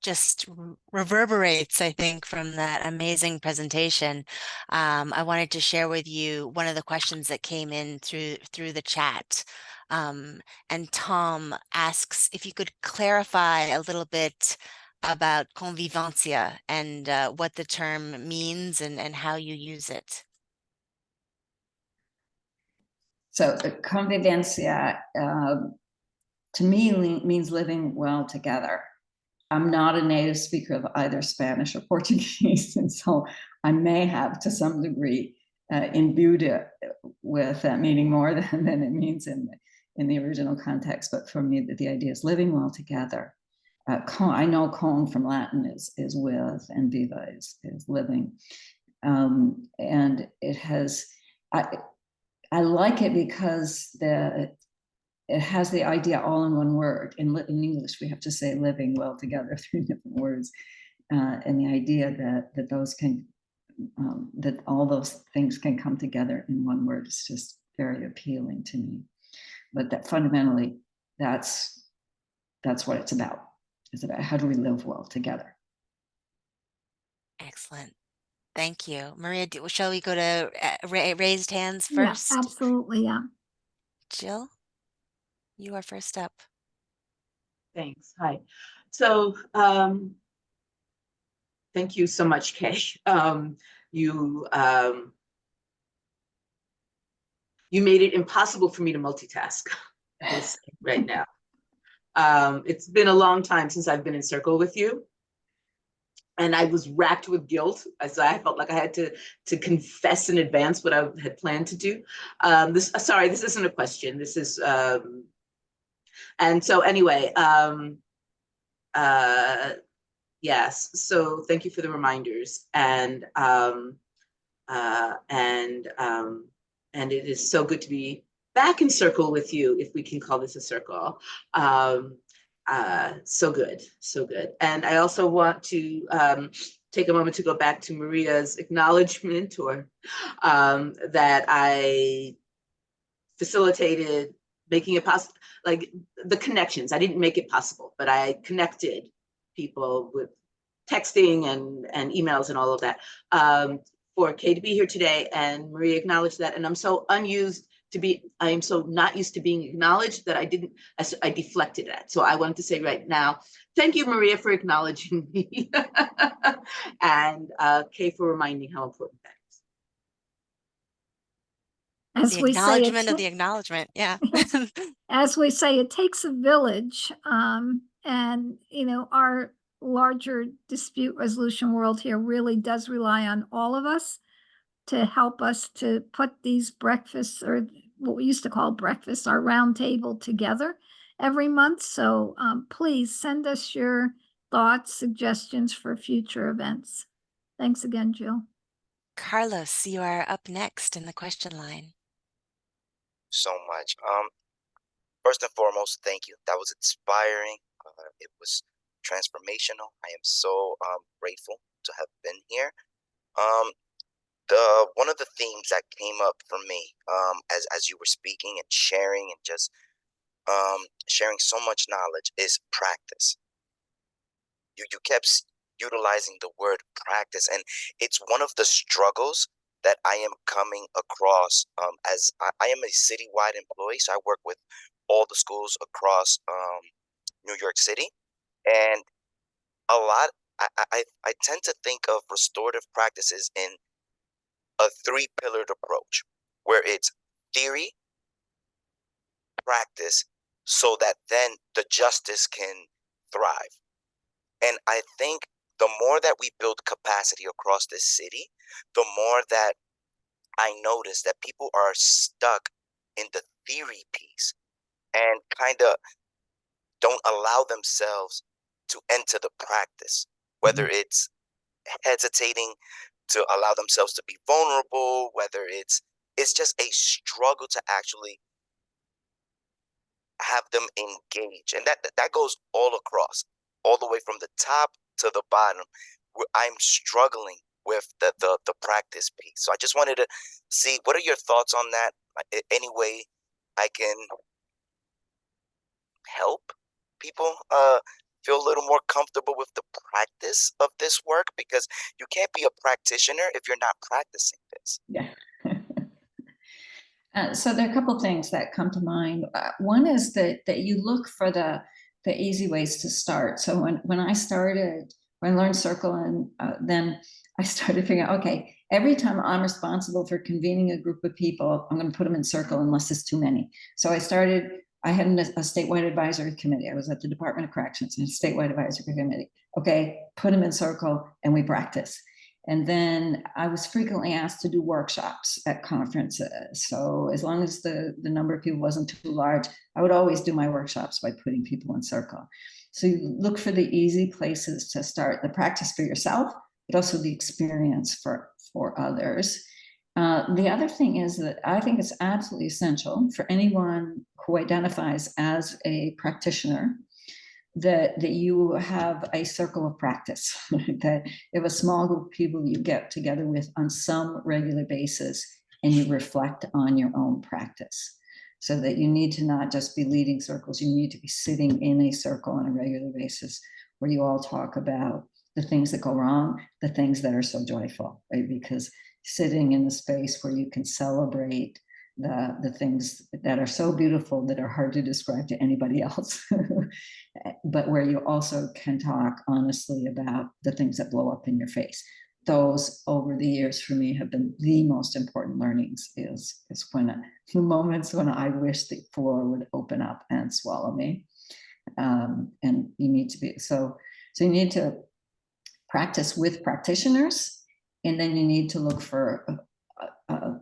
just reverberates, I think, from that amazing presentation, I wanted to share with you one of the questions that came in through the chat. And Tom asks if you could clarify a little bit about convivencia and what the term means and how you use it. So convivencia, to me, means living well together. I'm not a native speaker of either Spanish or Portuguese, and so I may have, to some degree, imbued it with that meaning more than it means in the original context. But for me, the idea is living well together. I know con from Latin is with, and viva is living, and it has. I like it because it has the idea all in one word. In English, we have to say living well together, 3 different words. And the idea that those can, that all those things can come together in one word is just very appealing to me. But that fundamentally, that's what it's about. It's about how do we live well together. Excellent. Thank you. Maria, shall we go to raised hands Yeah, first? absolutely, yeah. Jill, you are first up. Thanks. Hi. So thank you so much, Kay. You made it impossible for me to multitask right now. It's been a long time since I've been in circle with you. And I was racked with guilt. So I felt like I had to confess in advance what I had planned to do. Sorry, this isn't a question. This is, and so anyway, Yes. So thank you for the reminders. And it is so good to be back in circle with you, if we can call this a circle. So good, so good. And I also want to take a moment to go back to Maria's acknowledgement, or that I facilitated making it possible, like the connections. I didn't make it possible, but I connected people with texting and emails and all of that, for Kay to be here today, and Maria acknowledged that. And I'm so I am so not used to being acknowledged that I deflected that. So I wanted to say right now, thank you, Maria, for acknowledging me. And Kay for reminding how important that is. As The we say, acknowledgement of the acknowledgement. Yeah. as we say, it takes a village. And, our larger dispute resolution world here really does rely on all of us to help us to put these breakfasts, or what we used to call breakfasts, our round table, together every month. So please send us your thoughts, suggestions for future events. Thanks again, Jill. Carlos, you are up next in the question line. So much. First and foremost, thank you. That was inspiring. It was transformational. I am so grateful to have been here. One of the themes that came up for me as you were speaking and sharing, and just sharing so much knowledge, is practice. You kept utilizing the word practice, and it's one of the struggles that I am coming across, as I am a citywide employee, so I work with all the schools across New York City, and a lot, I tend to think of restorative practices in a three-pillared approach, where it's theory, practice, so that then the justice can thrive. And I think the more that we build capacity across this city, the more that I notice that people are stuck in the theory piece and kind of don't allow themselves to enter the practice, whether it's hesitating to allow themselves to be vulnerable, whether it's just a struggle to actually have them engage. And that goes all across, all the way from the top to the bottom. I'm struggling with the practice piece. So I just wanted to see, what are your thoughts on that? Any way I can help people feel a little more comfortable with the practice of this work, because you can't be a practitioner if you're not practicing this. Yeah. So there are a couple of things that come to mind. One is that you look for the easy ways to start. So when I learned Circle, and then I started figuring out, okay, every time I'm responsible for convening a group of people, I'm going to put them in Circle unless it's too many. So I had a statewide advisory committee. I was at the Department of Corrections and a statewide advisory committee. Okay, put them in Circle and we practice. And then I was frequently asked to do workshops at conferences. So as long as the number of people wasn't too large, I would always do my workshops by putting people in Circle. So you look for the easy places to start the practice for yourself, but also the experience for others. The other thing is that I think it's absolutely essential for anyone who identifies as a practitioner that you have a circle of practice, that you have a small group of people you get together with on some regular basis, and you reflect on your own practice. So that you need to not just be leading circles, you need to be sitting in a circle on a regular basis where you all talk about the things that go wrong, the things that are so joyful, right? Because sitting in the space where you can celebrate the things that are so beautiful that are hard to describe to anybody else, but where you also can talk honestly about the things that blow up in your face. Those over the years for me have been the most important learnings, is when the moments when I wish the floor would open up and swallow me. And you need to be, so you need to practice with practitioners, and then you need to look for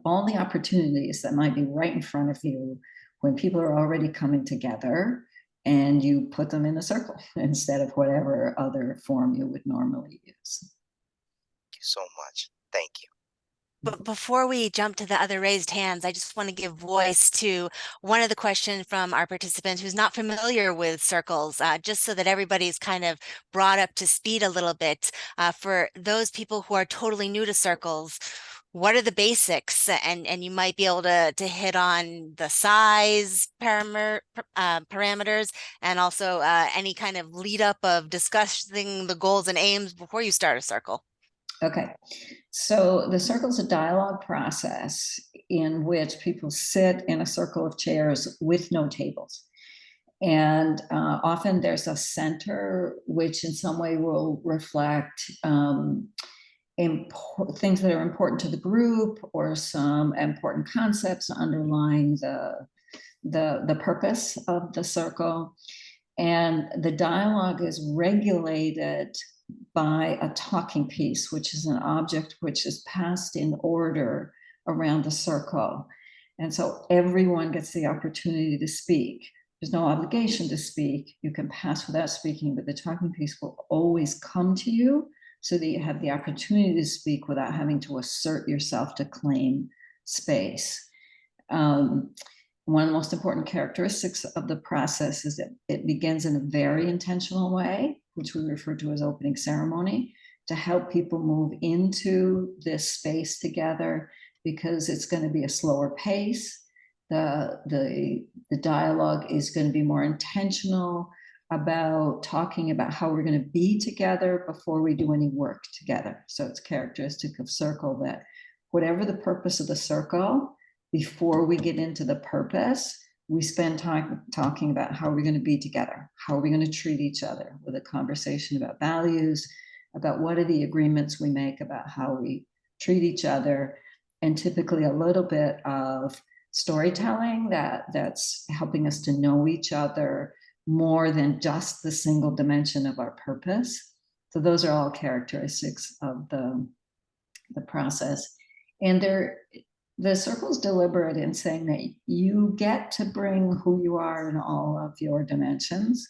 all the opportunities that might be right in front of you when people are already coming together and you put them in a circle instead of whatever other form you would normally use. Thank you so much. Thank you. But before we jump to the other raised hands, I just want to give voice to one of the questions from our participant who's not familiar with circles, just so that everybody's kind of brought up to speed a little bit. For those people who are totally new to circles, what are the basics? And you might be able to hit on the size parameters, and also any kind of lead up of discussing the goals and aims before you start a circle. Okay, so the circle is a dialogue process in which people sit in a circle of chairs with no tables. And often there's a center, which in some way will reflect things that are important to the group, or some important concepts underlying the purpose of the circle. And the dialogue is regulated by a talking piece, which is an object which is passed in order around the circle. And so everyone gets the opportunity to speak. There's no obligation to speak. You can pass without speaking, but the talking piece will always come to you so that you have the opportunity to speak without having to assert yourself to claim space. One of the most important characteristics of the process is that it begins in a very intentional way, which we refer to as opening ceremony, to help people move into this space together, because it's going to be a slower pace. The dialogue is going to be more intentional about talking about how we're going to be together before we do any work together. So it's characteristic of circle that whatever the purpose of the circle, before we get into the purpose, we spend time talking about how we're going to be together, how are we going to treat each other, with a conversation about values, about what are the agreements we make about how we treat each other, and typically a little bit of storytelling that's helping us to know each other more than just the single dimension of our purpose. So those are all characteristics of the process. And the circle is deliberate in saying that you get to bring who you are in all of your dimensions.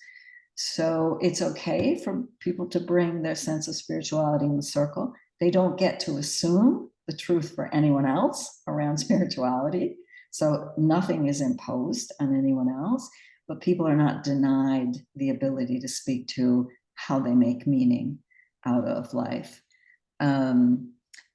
So it's okay for people to bring their sense of spirituality in the circle. They don't get to assume the truth for anyone else around spirituality. So nothing is imposed on anyone else, but people are not denied the ability to speak to how they make meaning out of life.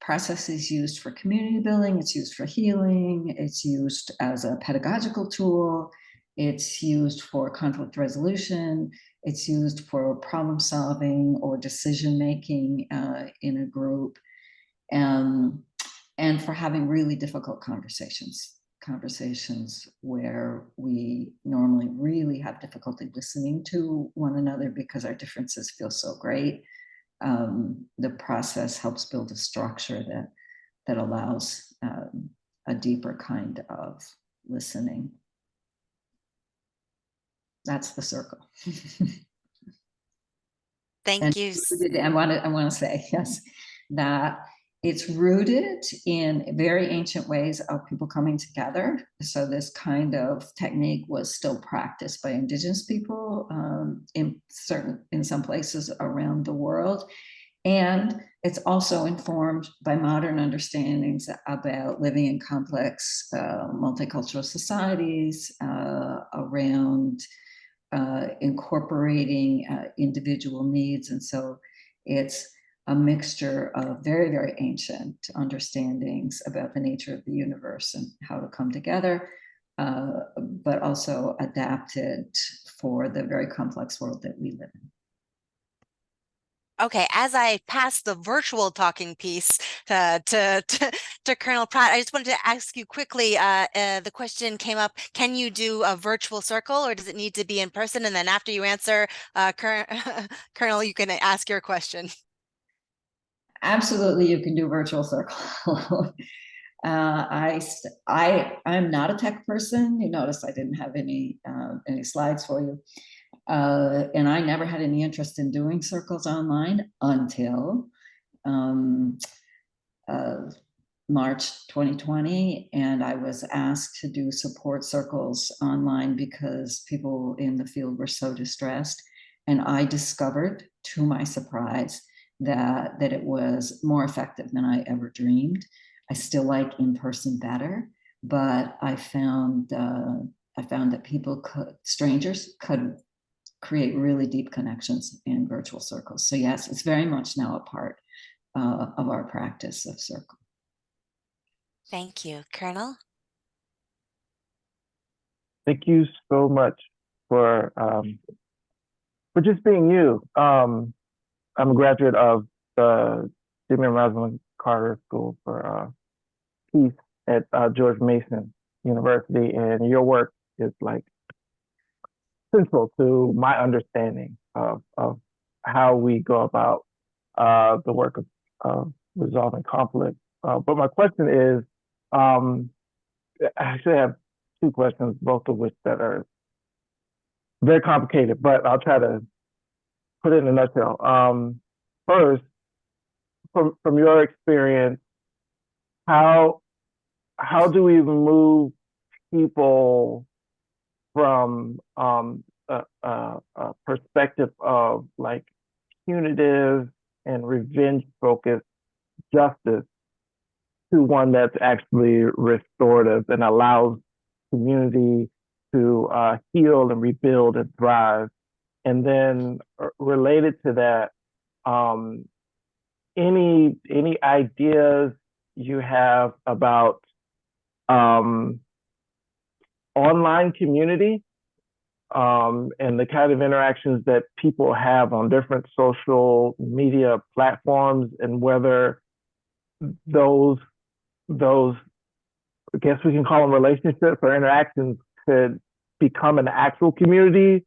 Process is used for community building, it's used for healing, it's used as a pedagogical tool, it's used for conflict resolution, it's used for problem solving or decision making in a group, and for having really difficult conversations where we normally really have difficulty listening to one another because our differences feel so great. The process helps build a structure that allows a deeper kind of listening. That's the circle. Thank you. I want to say, yes, that it's rooted in very ancient ways of people coming together. So this kind of technique was still practiced by indigenous people in some places around the world. And it's also informed by modern understandings about living in complex multicultural societies, around incorporating individual needs. And so it's a mixture of very, very ancient understandings about the nature of the universe and how to come together, but also adapted for the very complex world that we live in. Okay, as I pass the virtual talking piece to Colonel Pratt, I just wanted to ask you quickly, the question came up, can you do a virtual circle or does it need to be in person? And then after you answer, Colonel, you can ask your question. Absolutely, you can do virtual circle. I'm not a tech person. You notice I didn't have any slides for you. And I never had any interest in doing circles online until March 2020, and I was asked to do support circles online because people in the field were so distressed. And I discovered, to my surprise, that it was more effective than I ever dreamed. I still like in person better, but I found that strangers could create really deep connections in virtual circles. So yes, it's very much now a part of our practice of circle. Thank you. Colonel? Thank you so much for just being you. I'm a graduate of the Jimmy and Rosalind Carter School for Peace at George Mason University, and your work is like central to my understanding of how we go about the work of resolving conflict. But my question is, I actually have two questions, both of which that are very complicated, but I'll try to put it in a nutshell. First, from your experience, how do we move people from a perspective of like punitive and revenge-focused justice to one that's actually restorative and allows community to heal and rebuild and thrive? And then related to that, any ideas you have about online community and the kind of interactions that people have on different social media platforms, and whether those I guess we can call them relationships or interactions could become an actual community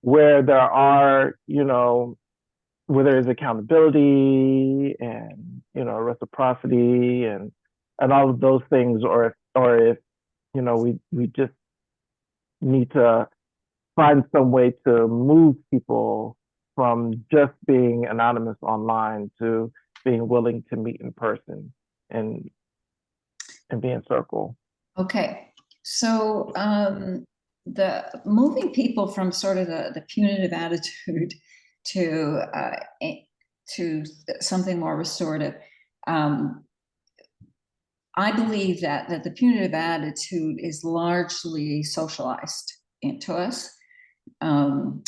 where there are, where there is accountability and, reciprocity and all of those things, or if we just need to find some way to move people from just being anonymous online to being willing to meet in person and be in circle. Okay, so the moving people from sort of the punitive attitude to something more restorative. I believe that the punitive attitude is largely socialized into us. And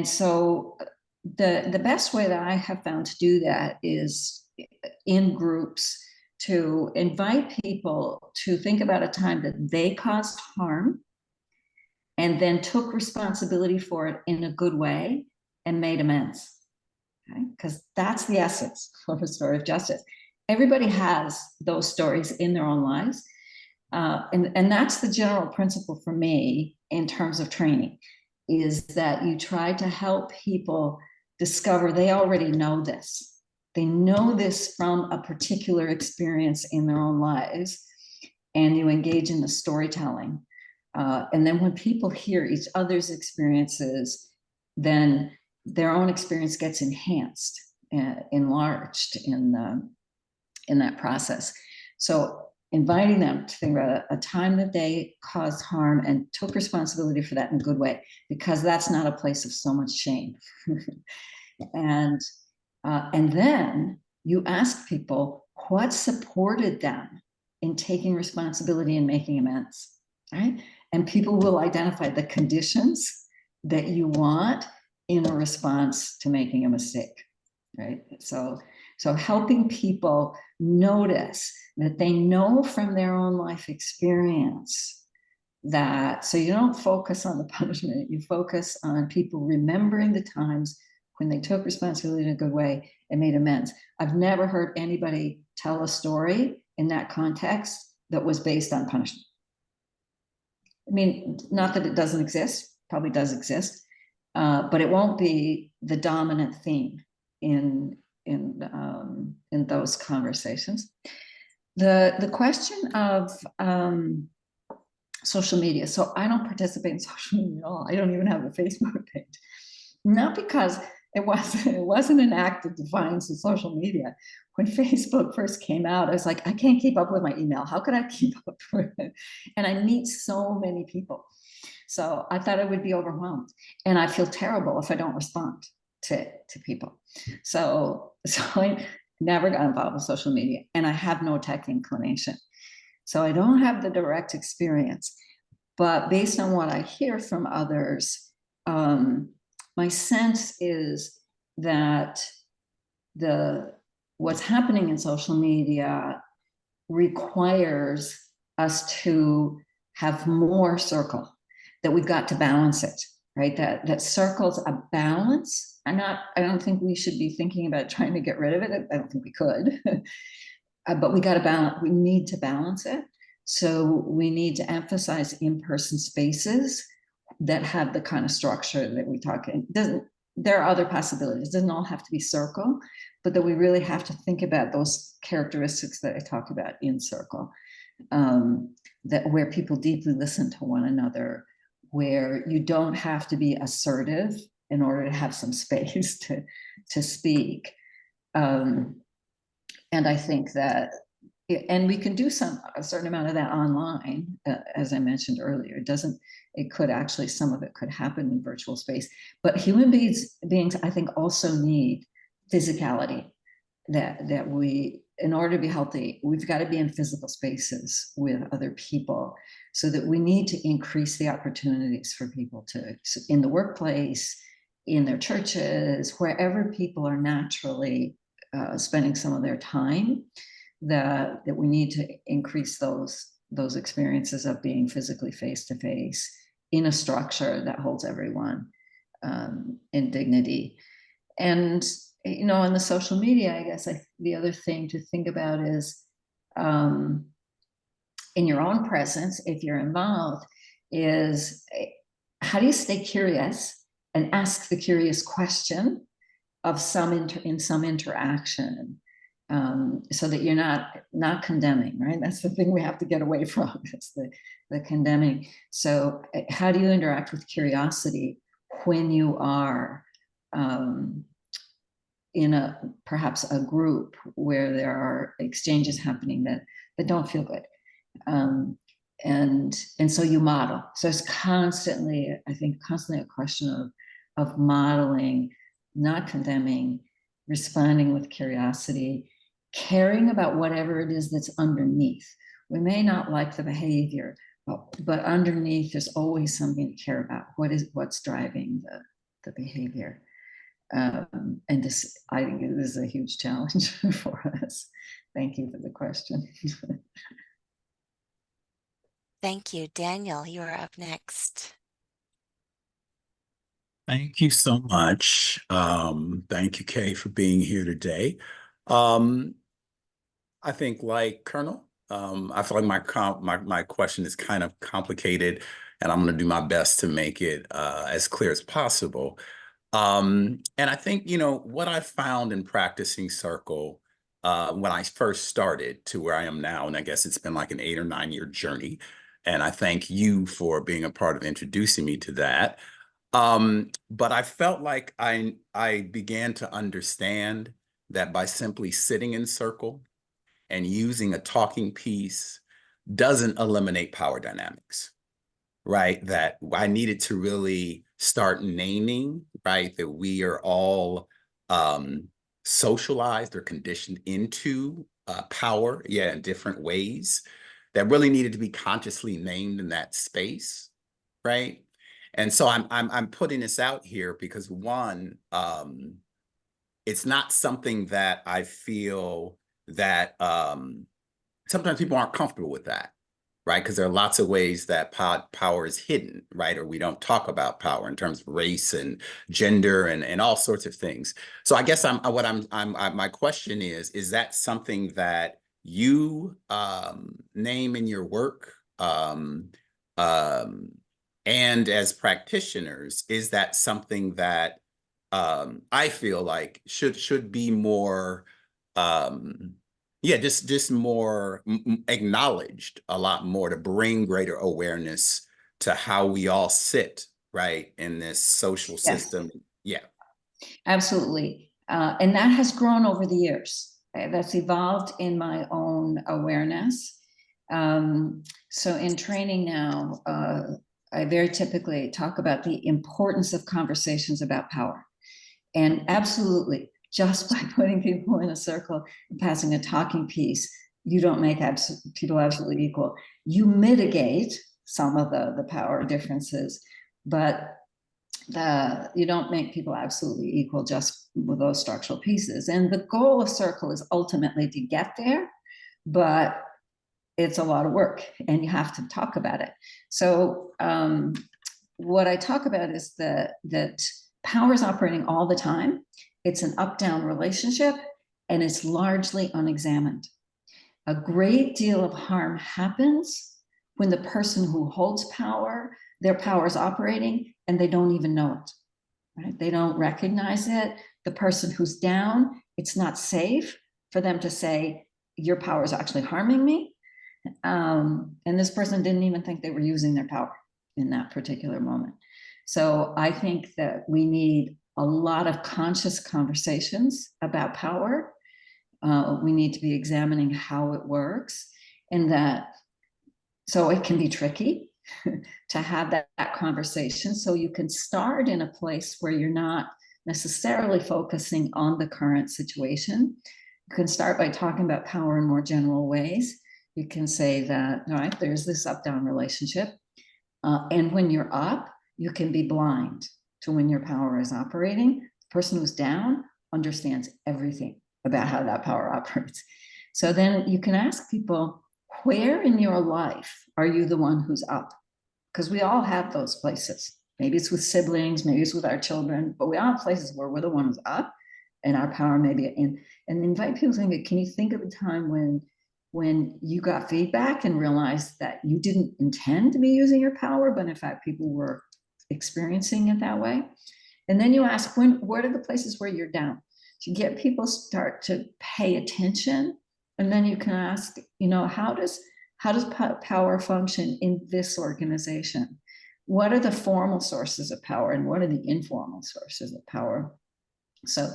so the best way that I have found to do that is in groups, to invite people to think about a time that they caused harm and then took responsibility for it in a good way and made amends. Okay? Because that's the essence of restorative justice. Everybody has those stories in their own lives. And that's the general principle for me in terms of training, is that you try to help people discover they already know this. They know this from a particular experience in their own lives, and you engage in the storytelling. And then when people hear each other's experiences, then their own experience gets enhanced, enlarged in that process. So inviting them to think about a time that they caused harm and took responsibility for that in a good way, because that's not a place of so much shame. And then you ask people what supported them in taking responsibility and making amends, right? And people will identify the conditions that you want in a response to making a mistake, right? So helping people notice that they know from their own life experience that, so you don't focus on the punishment, you focus on people remembering the times when they took responsibility in a good way and made amends. I've never heard anybody tell a story in that context that was based on punishment. I mean, not that it doesn't exist, probably does exist, but it won't be the dominant theme in those conversations. The question of social media. So I don't participate in social media at all. I don't even have a Facebook page. Not because it wasn't an act of defiance of social media. When Facebook first came out, I was like, I can't keep up with my email. How could I keep up with it? And I meet so many people. So I thought I would be overwhelmed. And I feel terrible if I don't respond to people. So I never got involved with social media, and I have no tech inclination. So I don't have the direct experience. But based on what I hear from others, my sense is that what's happening in social media requires us to have more circle, that we've got to balance it, right? That circle's a balance. I don't think we should be thinking about trying to get rid of it. I don't think we could, but we got to balance. We need to balance it. So we need to emphasize in-person spaces that have the kind of structure that we talk in. There are other possibilities. It doesn't all have to be circle, but that we really have to think about those characteristics that I talk about in circle, that where people deeply listen to one another, where you don't have to be assertive in order to have some space to speak. And I think that, and we can do a certain amount of that online, as I mentioned earlier. It could actually, some of it could happen in virtual space, but human beings, I think, also need physicality, that we, in order to be healthy, we've got to be in physical spaces with other people, so that we need to increase the opportunities for people to, in the workplace, in their churches, wherever people are naturally spending some of their time, that we need to increase those experiences of being physically face-to-face in a structure that holds everyone in dignity. And, you know, on the social media, I guess the other thing to think about is in your own presence, if you're involved, is how do you stay curious and ask the curious question of in some interaction, so that you're not condemning, right? That's the thing we have to get away from. It's the condemning. So how do you interact with curiosity when you are in perhaps a group where there are exchanges happening that don't feel good? And so you model. So it's constantly, I think, a question of modeling, not condemning, responding with curiosity, caring about whatever it is that's underneath. We may not like the behavior, but underneath there's always something to care about. What's driving the behavior? And this, I think, this is a huge challenge for us. Thank you for the question. Thank you. Daniel, you are up next. Thank you so much. Thank you, Kay, for being here today. I think, like Colonel, I feel like my question is kind of complicated, and I'm going to do my best to make it as clear as possible. And I think, you know, what I found in practicing circle when I first started to where I am now, and I guess it's been like an 8 or 9 year journey, and I thank you for being a part of introducing me to that. But I felt like I began to understand that by simply sitting in circle and using a talking piece doesn't eliminate power dynamics, right? That I needed to really start naming, right, that we are all socialized or conditioned into power, in different ways, that really needed to be consciously named in that space, right? And so I'm putting this out here because, one, it's not something that I feel that sometimes people aren't comfortable with that, right? Because there are lots of ways that power is hidden, right? Or we don't talk about power in terms of race and gender and all sorts of things. So I guess my question is that something that you name in your work? And as practitioners, is that something that I feel like should be more, just more acknowledged a lot more, to bring greater awareness to how we all sit, right, in this social system? Yeah. Absolutely. And that has grown over the years. That's evolved in my own awareness. So in training now, I very typically talk about the importance of conversations about power. And absolutely, just by putting people in a circle and passing a talking piece, you don't make people absolutely equal. You mitigate some of the power differences, but you don't make people absolutely equal just with those structural pieces. And the goal of circle is ultimately to get there, but it's a lot of work and you have to talk about it. So what I talk about is that power is operating all the time. It's an up-down relationship and it's largely unexamined. A great deal of harm happens when the person who holds power, their power is operating and they don't even know it, right? They don't recognize it. The person who's down, it's not safe for them to say, your power is actually harming me. And this person didn't even think they were using their power in that particular moment. So I think that we need a lot of conscious conversations about power. We need to be examining how it works, and that, so it can be tricky to have that conversation. So you can start in a place where you're not necessarily focusing on the current situation. You can start by talking about power in more general ways. You can say that, all right, there's this up-down relationship. And when you're up, you can be blind to when your power is operating. The person who's down understands everything about how that power operates. So then you can ask people, where in your life are you the one who's up? Because we all have those places. Maybe it's with siblings, maybe it's with our children, but we all have places where we're the one who's up and our power may be in. And invite people to think, can you think of a time when you got feedback and realized that you didn't intend to be using your power, but in fact, people were experiencing it that way? And then you ask, what are the places where you're down? To get people start to pay attention. And then you can ask, how does power function in this organization? What are the formal sources of power and what are the informal sources of power? So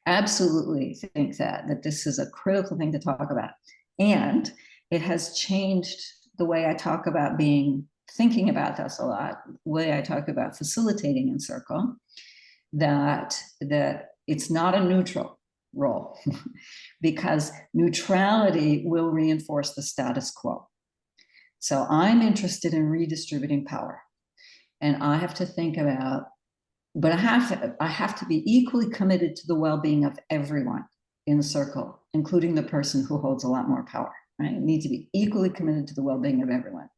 absolutely think that this is a critical thing to talk about. And it has changed the way I talk about thinking about this a lot, the way I talk about facilitating in circle, that it's not a neutral role because neutrality will reinforce the status quo. So I'm interested in redistributing power, and I have to think about, but I have to be equally committed to the well-being of everyone in the circle, including the person who holds a lot more power, right? I need to be equally committed to the well-being of everyone.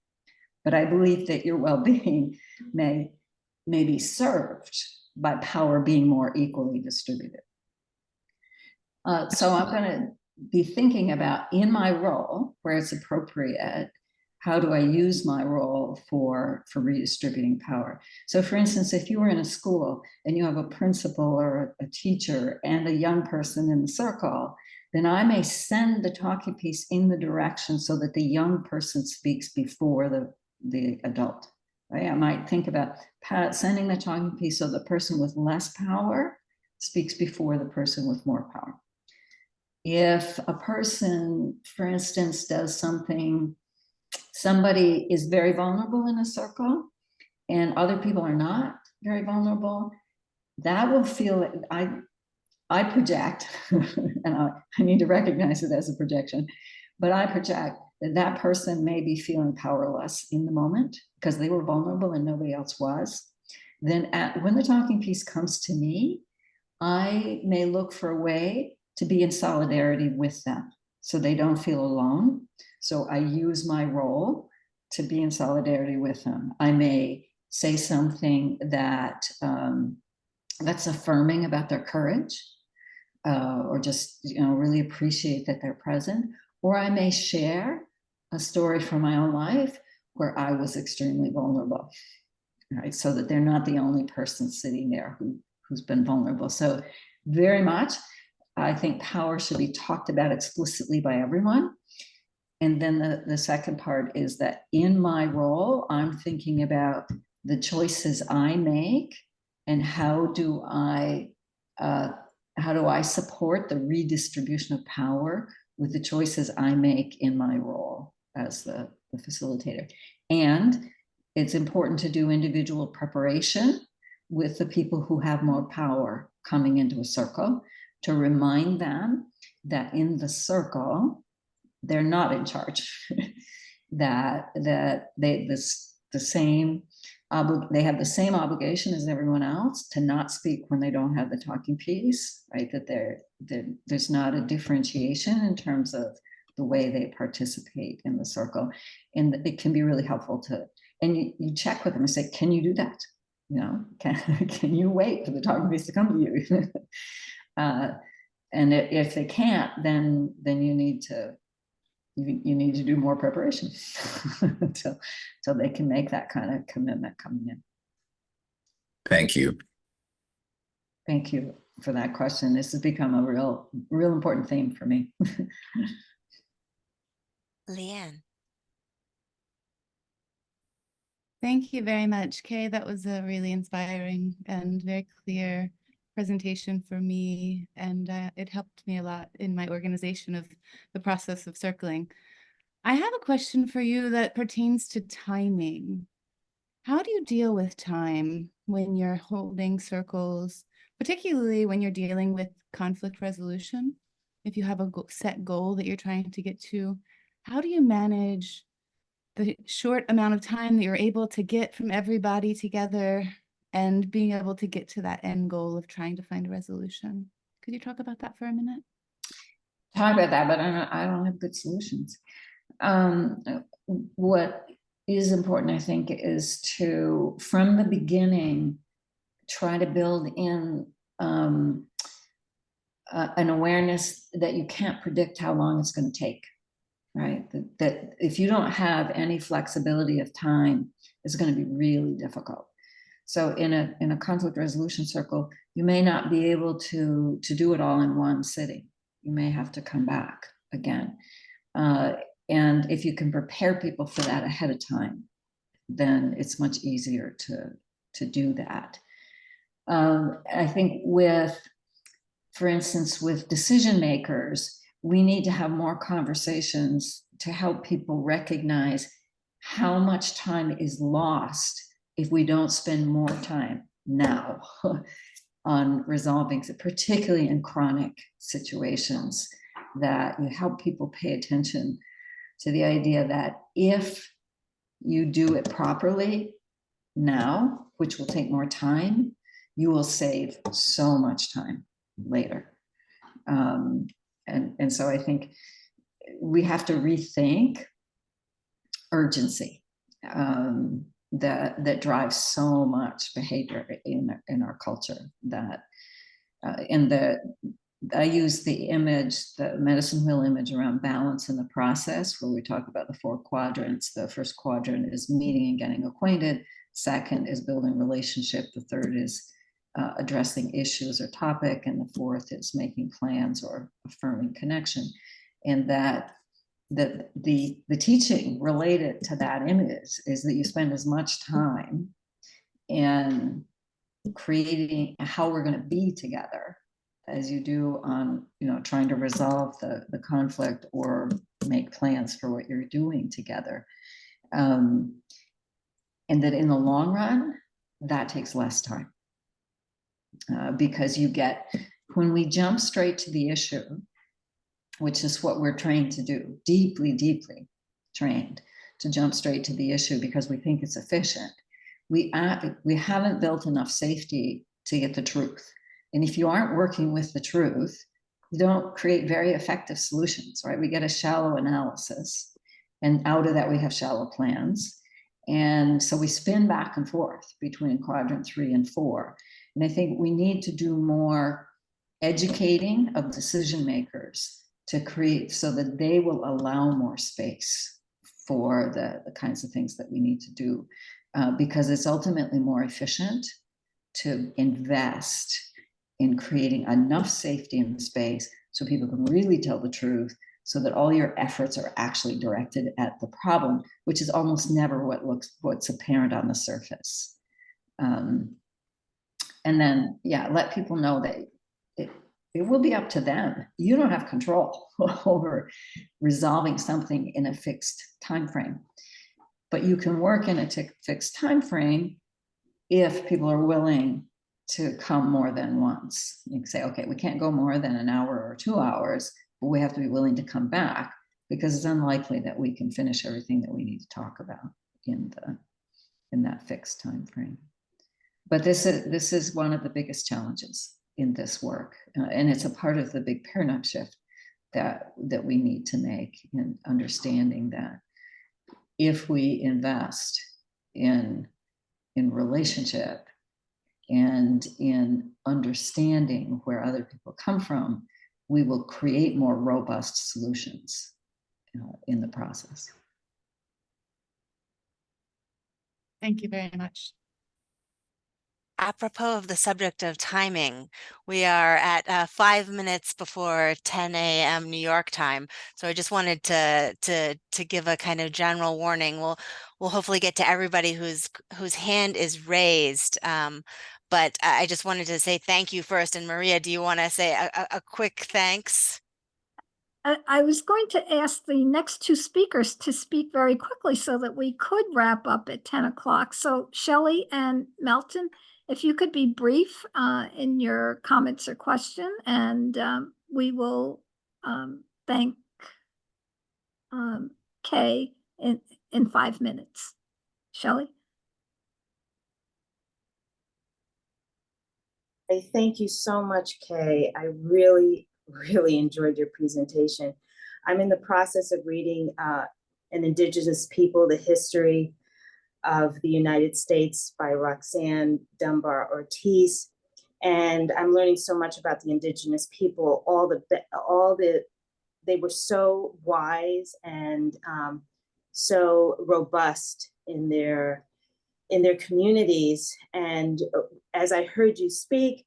But I believe that your well-being may be served by power being more equally distributed. So I'm going to be thinking about, in my role, where it's appropriate, how do I use my role for redistributing power? So for instance, if you were in a school and you have a principal or a teacher and a young person in the circle, then I may send the talking piece in the direction so that the young person speaks before the adult. Right? I might think about sending the talking piece so the person with less power speaks before the person with more power. If a person, for instance, does something, somebody is very vulnerable in a circle and other people are not very vulnerable, that will feel, I project, and I need to recognize it as a projection, but I project that person may be feeling powerless in the moment because they were vulnerable and nobody else was. Then when the talking piece comes to me, I may look for a way to be in solidarity with them so they don't feel alone. So I use my role to be in solidarity with them. I may say something that that's affirming about their courage, or just really appreciate that they're present. Or I may share a story from my own life where I was extremely vulnerable, right? So that they're not the only person sitting there who's been vulnerable. So very much, I think power should be talked about explicitly by everyone. And then the second part is that in my role, I'm thinking about the choices I make and how do I how do I support the redistribution of power with the choices I make in my role as the facilitator? And it's important to do individual preparation with the people who have more power coming into a circle, to remind them that in the circle, they're not in charge, that they have the same obligation as everyone else to not speak when they don't have the talking piece, right? That there's not a differentiation in terms of the way they participate in the circle. And it can be really helpful to, and you check with them and say, can you do that? You know, can you wait for the talking piece to come to you? And if they can't, then you need to do more preparation so they can make that kind of commitment coming in. Thank you. Thank you for that question. This has become a real important theme for me. Leanne. Thank you very much, Kay. That was a really inspiring and very clear presentation for me, and it helped me a lot in my organization of the process of circling. I have a question for you that pertains to timing. How do you deal with time when you're holding circles, particularly when you're dealing with conflict resolution? If you have a set goal that you're trying to get to, how do you manage the short amount of time that you're able to get from everybody together and being able to get to that end goal of trying to find a resolution? Could you talk about that for a minute? Talk about that, but I don't have good solutions. What is important, I think, is to, from the beginning, try to build in an awareness that you can't predict how long it's going to take. Right, that if you don't have any flexibility of time, it's going to be really difficult. So in a conflict resolution circle, you may not be able to do it all in one sitting. You may have to come back again. And if you can prepare people for that ahead of time, then it's much easier to do that. I think for instance, with decision makers, we need to have more conversations to help people recognize how much time is lost if we don't spend more time now on resolving, particularly in chronic situations, that you help people pay attention to the idea that if you do it properly now, which will take more time, you will save so much time later. And so I think we have to rethink urgency that drives so much behavior in our culture. That I use the image, the medicine wheel image around balance in the process, where we talk about the 4 quadrants. The first quadrant is meeting and getting acquainted. Second is building relationship. The third is addressing issues or topic, and the fourth is making plans or affirming connection. And that the teaching related to that image is that you spend as much time in creating how we're going to be together as you do on, trying to resolve the conflict or make plans for what you're doing together. And that in the long run, that takes less time. Because when we jump straight to the issue, which is what we're trained to do, deeply, deeply trained to jump straight to the issue because we think it's efficient, we haven't built enough safety to get the truth. And if you aren't working with the truth, you don't create very effective solutions, right? We get a shallow analysis, and out of that we have shallow plans. And so we spin back and forth between quadrant 3 and 4. And I think we need to do more educating of decision makers to create so that they will allow more space for the kinds of things that we need to do, because it's ultimately more efficient to invest in creating enough safety in the space so people can really tell the truth, so that all your efforts are actually directed at the problem, which is almost never what's apparent on the surface. And then, let people know that it will be up to them. You don't have control over resolving something in a fixed time frame, but you can work in a fixed time frame if people are willing to come more than once. You can say, okay, we can't go more than an hour or 2 hours, but we have to be willing to come back, because it's unlikely that we can finish everything that we need to talk about in that fixed time frame. But this is one of the biggest challenges in this work, and it's a part of the big paradigm shift that we need to make, in understanding that if we invest in relationship and in understanding where other people come from, we will create more robust solutions in the process. Thank you very much. Apropos of the subject of timing, we are at 5 minutes before 10 a.m. New York time. So I just wanted to give a kind of general warning. We'll hopefully get to everybody whose hand is raised. But I just wanted to say thank you first. And Maria, do you want to say a quick thanks? I was going to ask the next two speakers to speak very quickly so that we could wrap up at 10 o'clock. So Shelley and Melton, if you could be brief in your comments or question, and we will thank Kay in 5 minutes. Shelley? Thank you so much, Kay. I really enjoyed your presentation. I'm in the process of reading An Indigenous People, The History of the United States by Roxanne Dunbar Ortiz. And I'm learning so much about the Indigenous people, they were so wise and so robust in their communities. And as I heard you speak,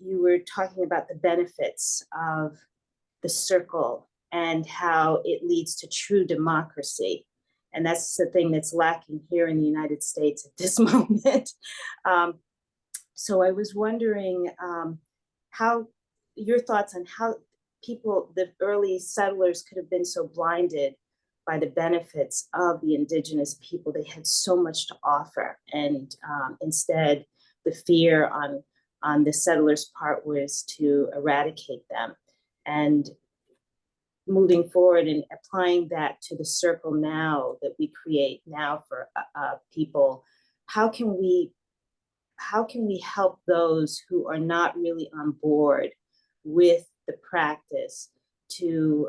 you were talking about the benefits of the circle and how it leads to true democracy. And that's the thing that's lacking here in the United States at this moment. So I was wondering how your thoughts on how the early settlers could have been so blinded by the benefits of the Indigenous people. They had so much to offer, and instead the fear on the settlers' part was to eradicate them. And moving forward and applying that to the circle now that we create now for people, how can we help those who are not really on board with the practice to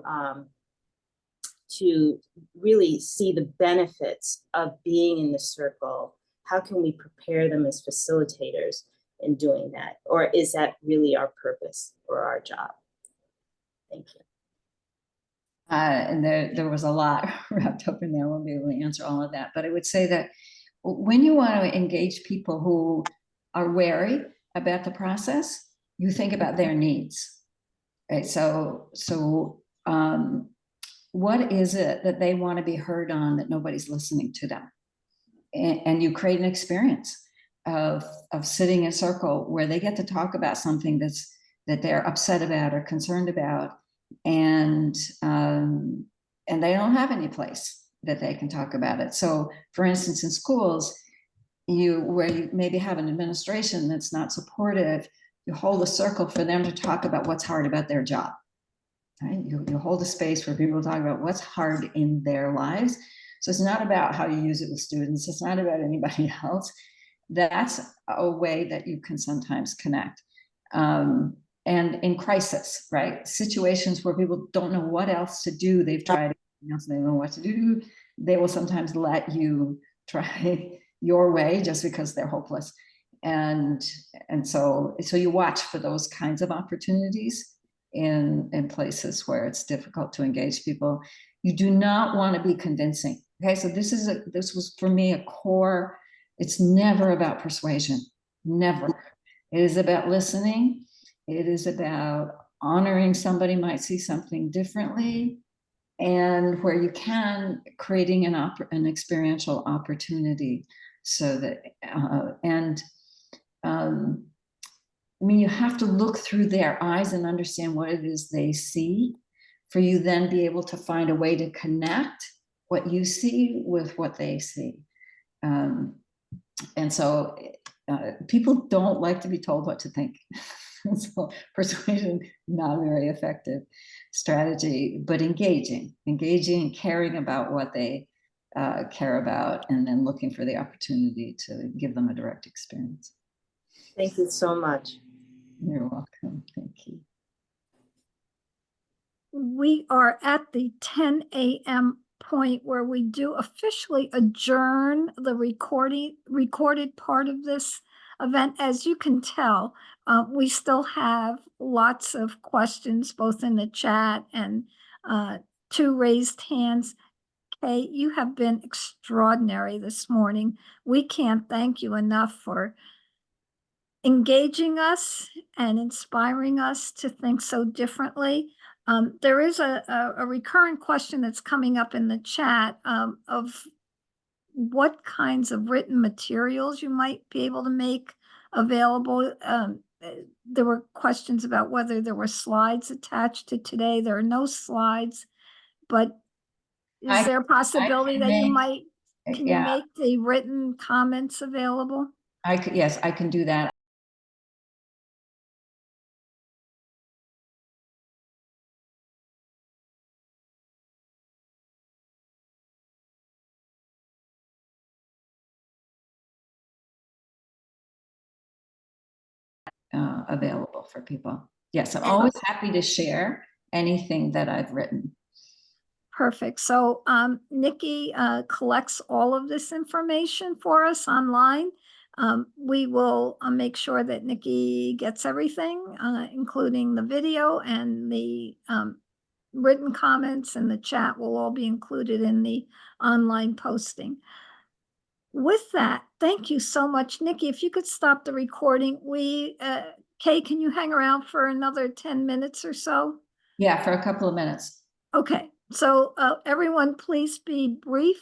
really see the benefits of being in the circle? How can we prepare them as facilitators in doing that? Or is that really our purpose or our job? Thank you. And there was a lot wrapped up in there. I won't be able to answer all of that, but I would say that when you want to engage people who are wary about the process, you think about their needs, right? So what is it that they want to be heard on that nobody's listening to them? And you create an experience of sitting in a circle where they get to talk about something that they're upset about or concerned about, and they don't have any place that they can talk about it. So for instance, in schools, where you maybe have an administration that's not supportive, you hold a circle for them to talk about what's hard about their job. Right? You hold a space where people talk about what's hard in their lives. So it's not about how you use it with students. It's not about anybody else. That's a way that you can sometimes connect. And in crisis, right? Situations where people don't know what else to do. They've tried everything else, they don't know what to do. They will sometimes let you try your way just because they're hopeless. And so you watch for those kinds of opportunities in places where it's difficult to engage people. You do not want to be convincing. Okay, so this was for me a core. It's never about persuasion, never. It is about listening. It is about honoring somebody might see something differently, and where you can, creating an experiential opportunity so that I mean, you have to look through their eyes and understand what it is they see, for you then be able to find a way to connect what you see with what they see. And so people don't like to be told what to think. So persuasion, not a very effective strategy, but engaging and caring about what they care about, and then looking for the opportunity to give them a direct experience. Thank you so much. You're welcome. Thank you. We are at the 10 a.m. point where we do officially adjourn the recorded part of this event. As you can tell, we still have lots of questions, both in the chat and 2 raised hands. Kay, you have been extraordinary this morning. We can't thank you enough for engaging us and inspiring us to think so differently. There is a recurrent question that's coming up in the chat of what kinds of written materials you might be able to make available. There were questions about whether there were slides attached to today. There are no slides, but is there a possibility that you might, can you make the written comments available? Yes, I can do that. Available for people. Yes, I'm always happy to share anything that I've written. Perfect. So Nikki collects all of this information for us online. We will make sure that Nikki gets everything, including the video, and the written comments, and the chat will all be included in the online posting. With that, thank you so much. Nikki, if you could stop the recording. Kay, can you hang around for another 10 minutes or so? Yeah, for a couple of minutes. Okay, so everyone, please be brief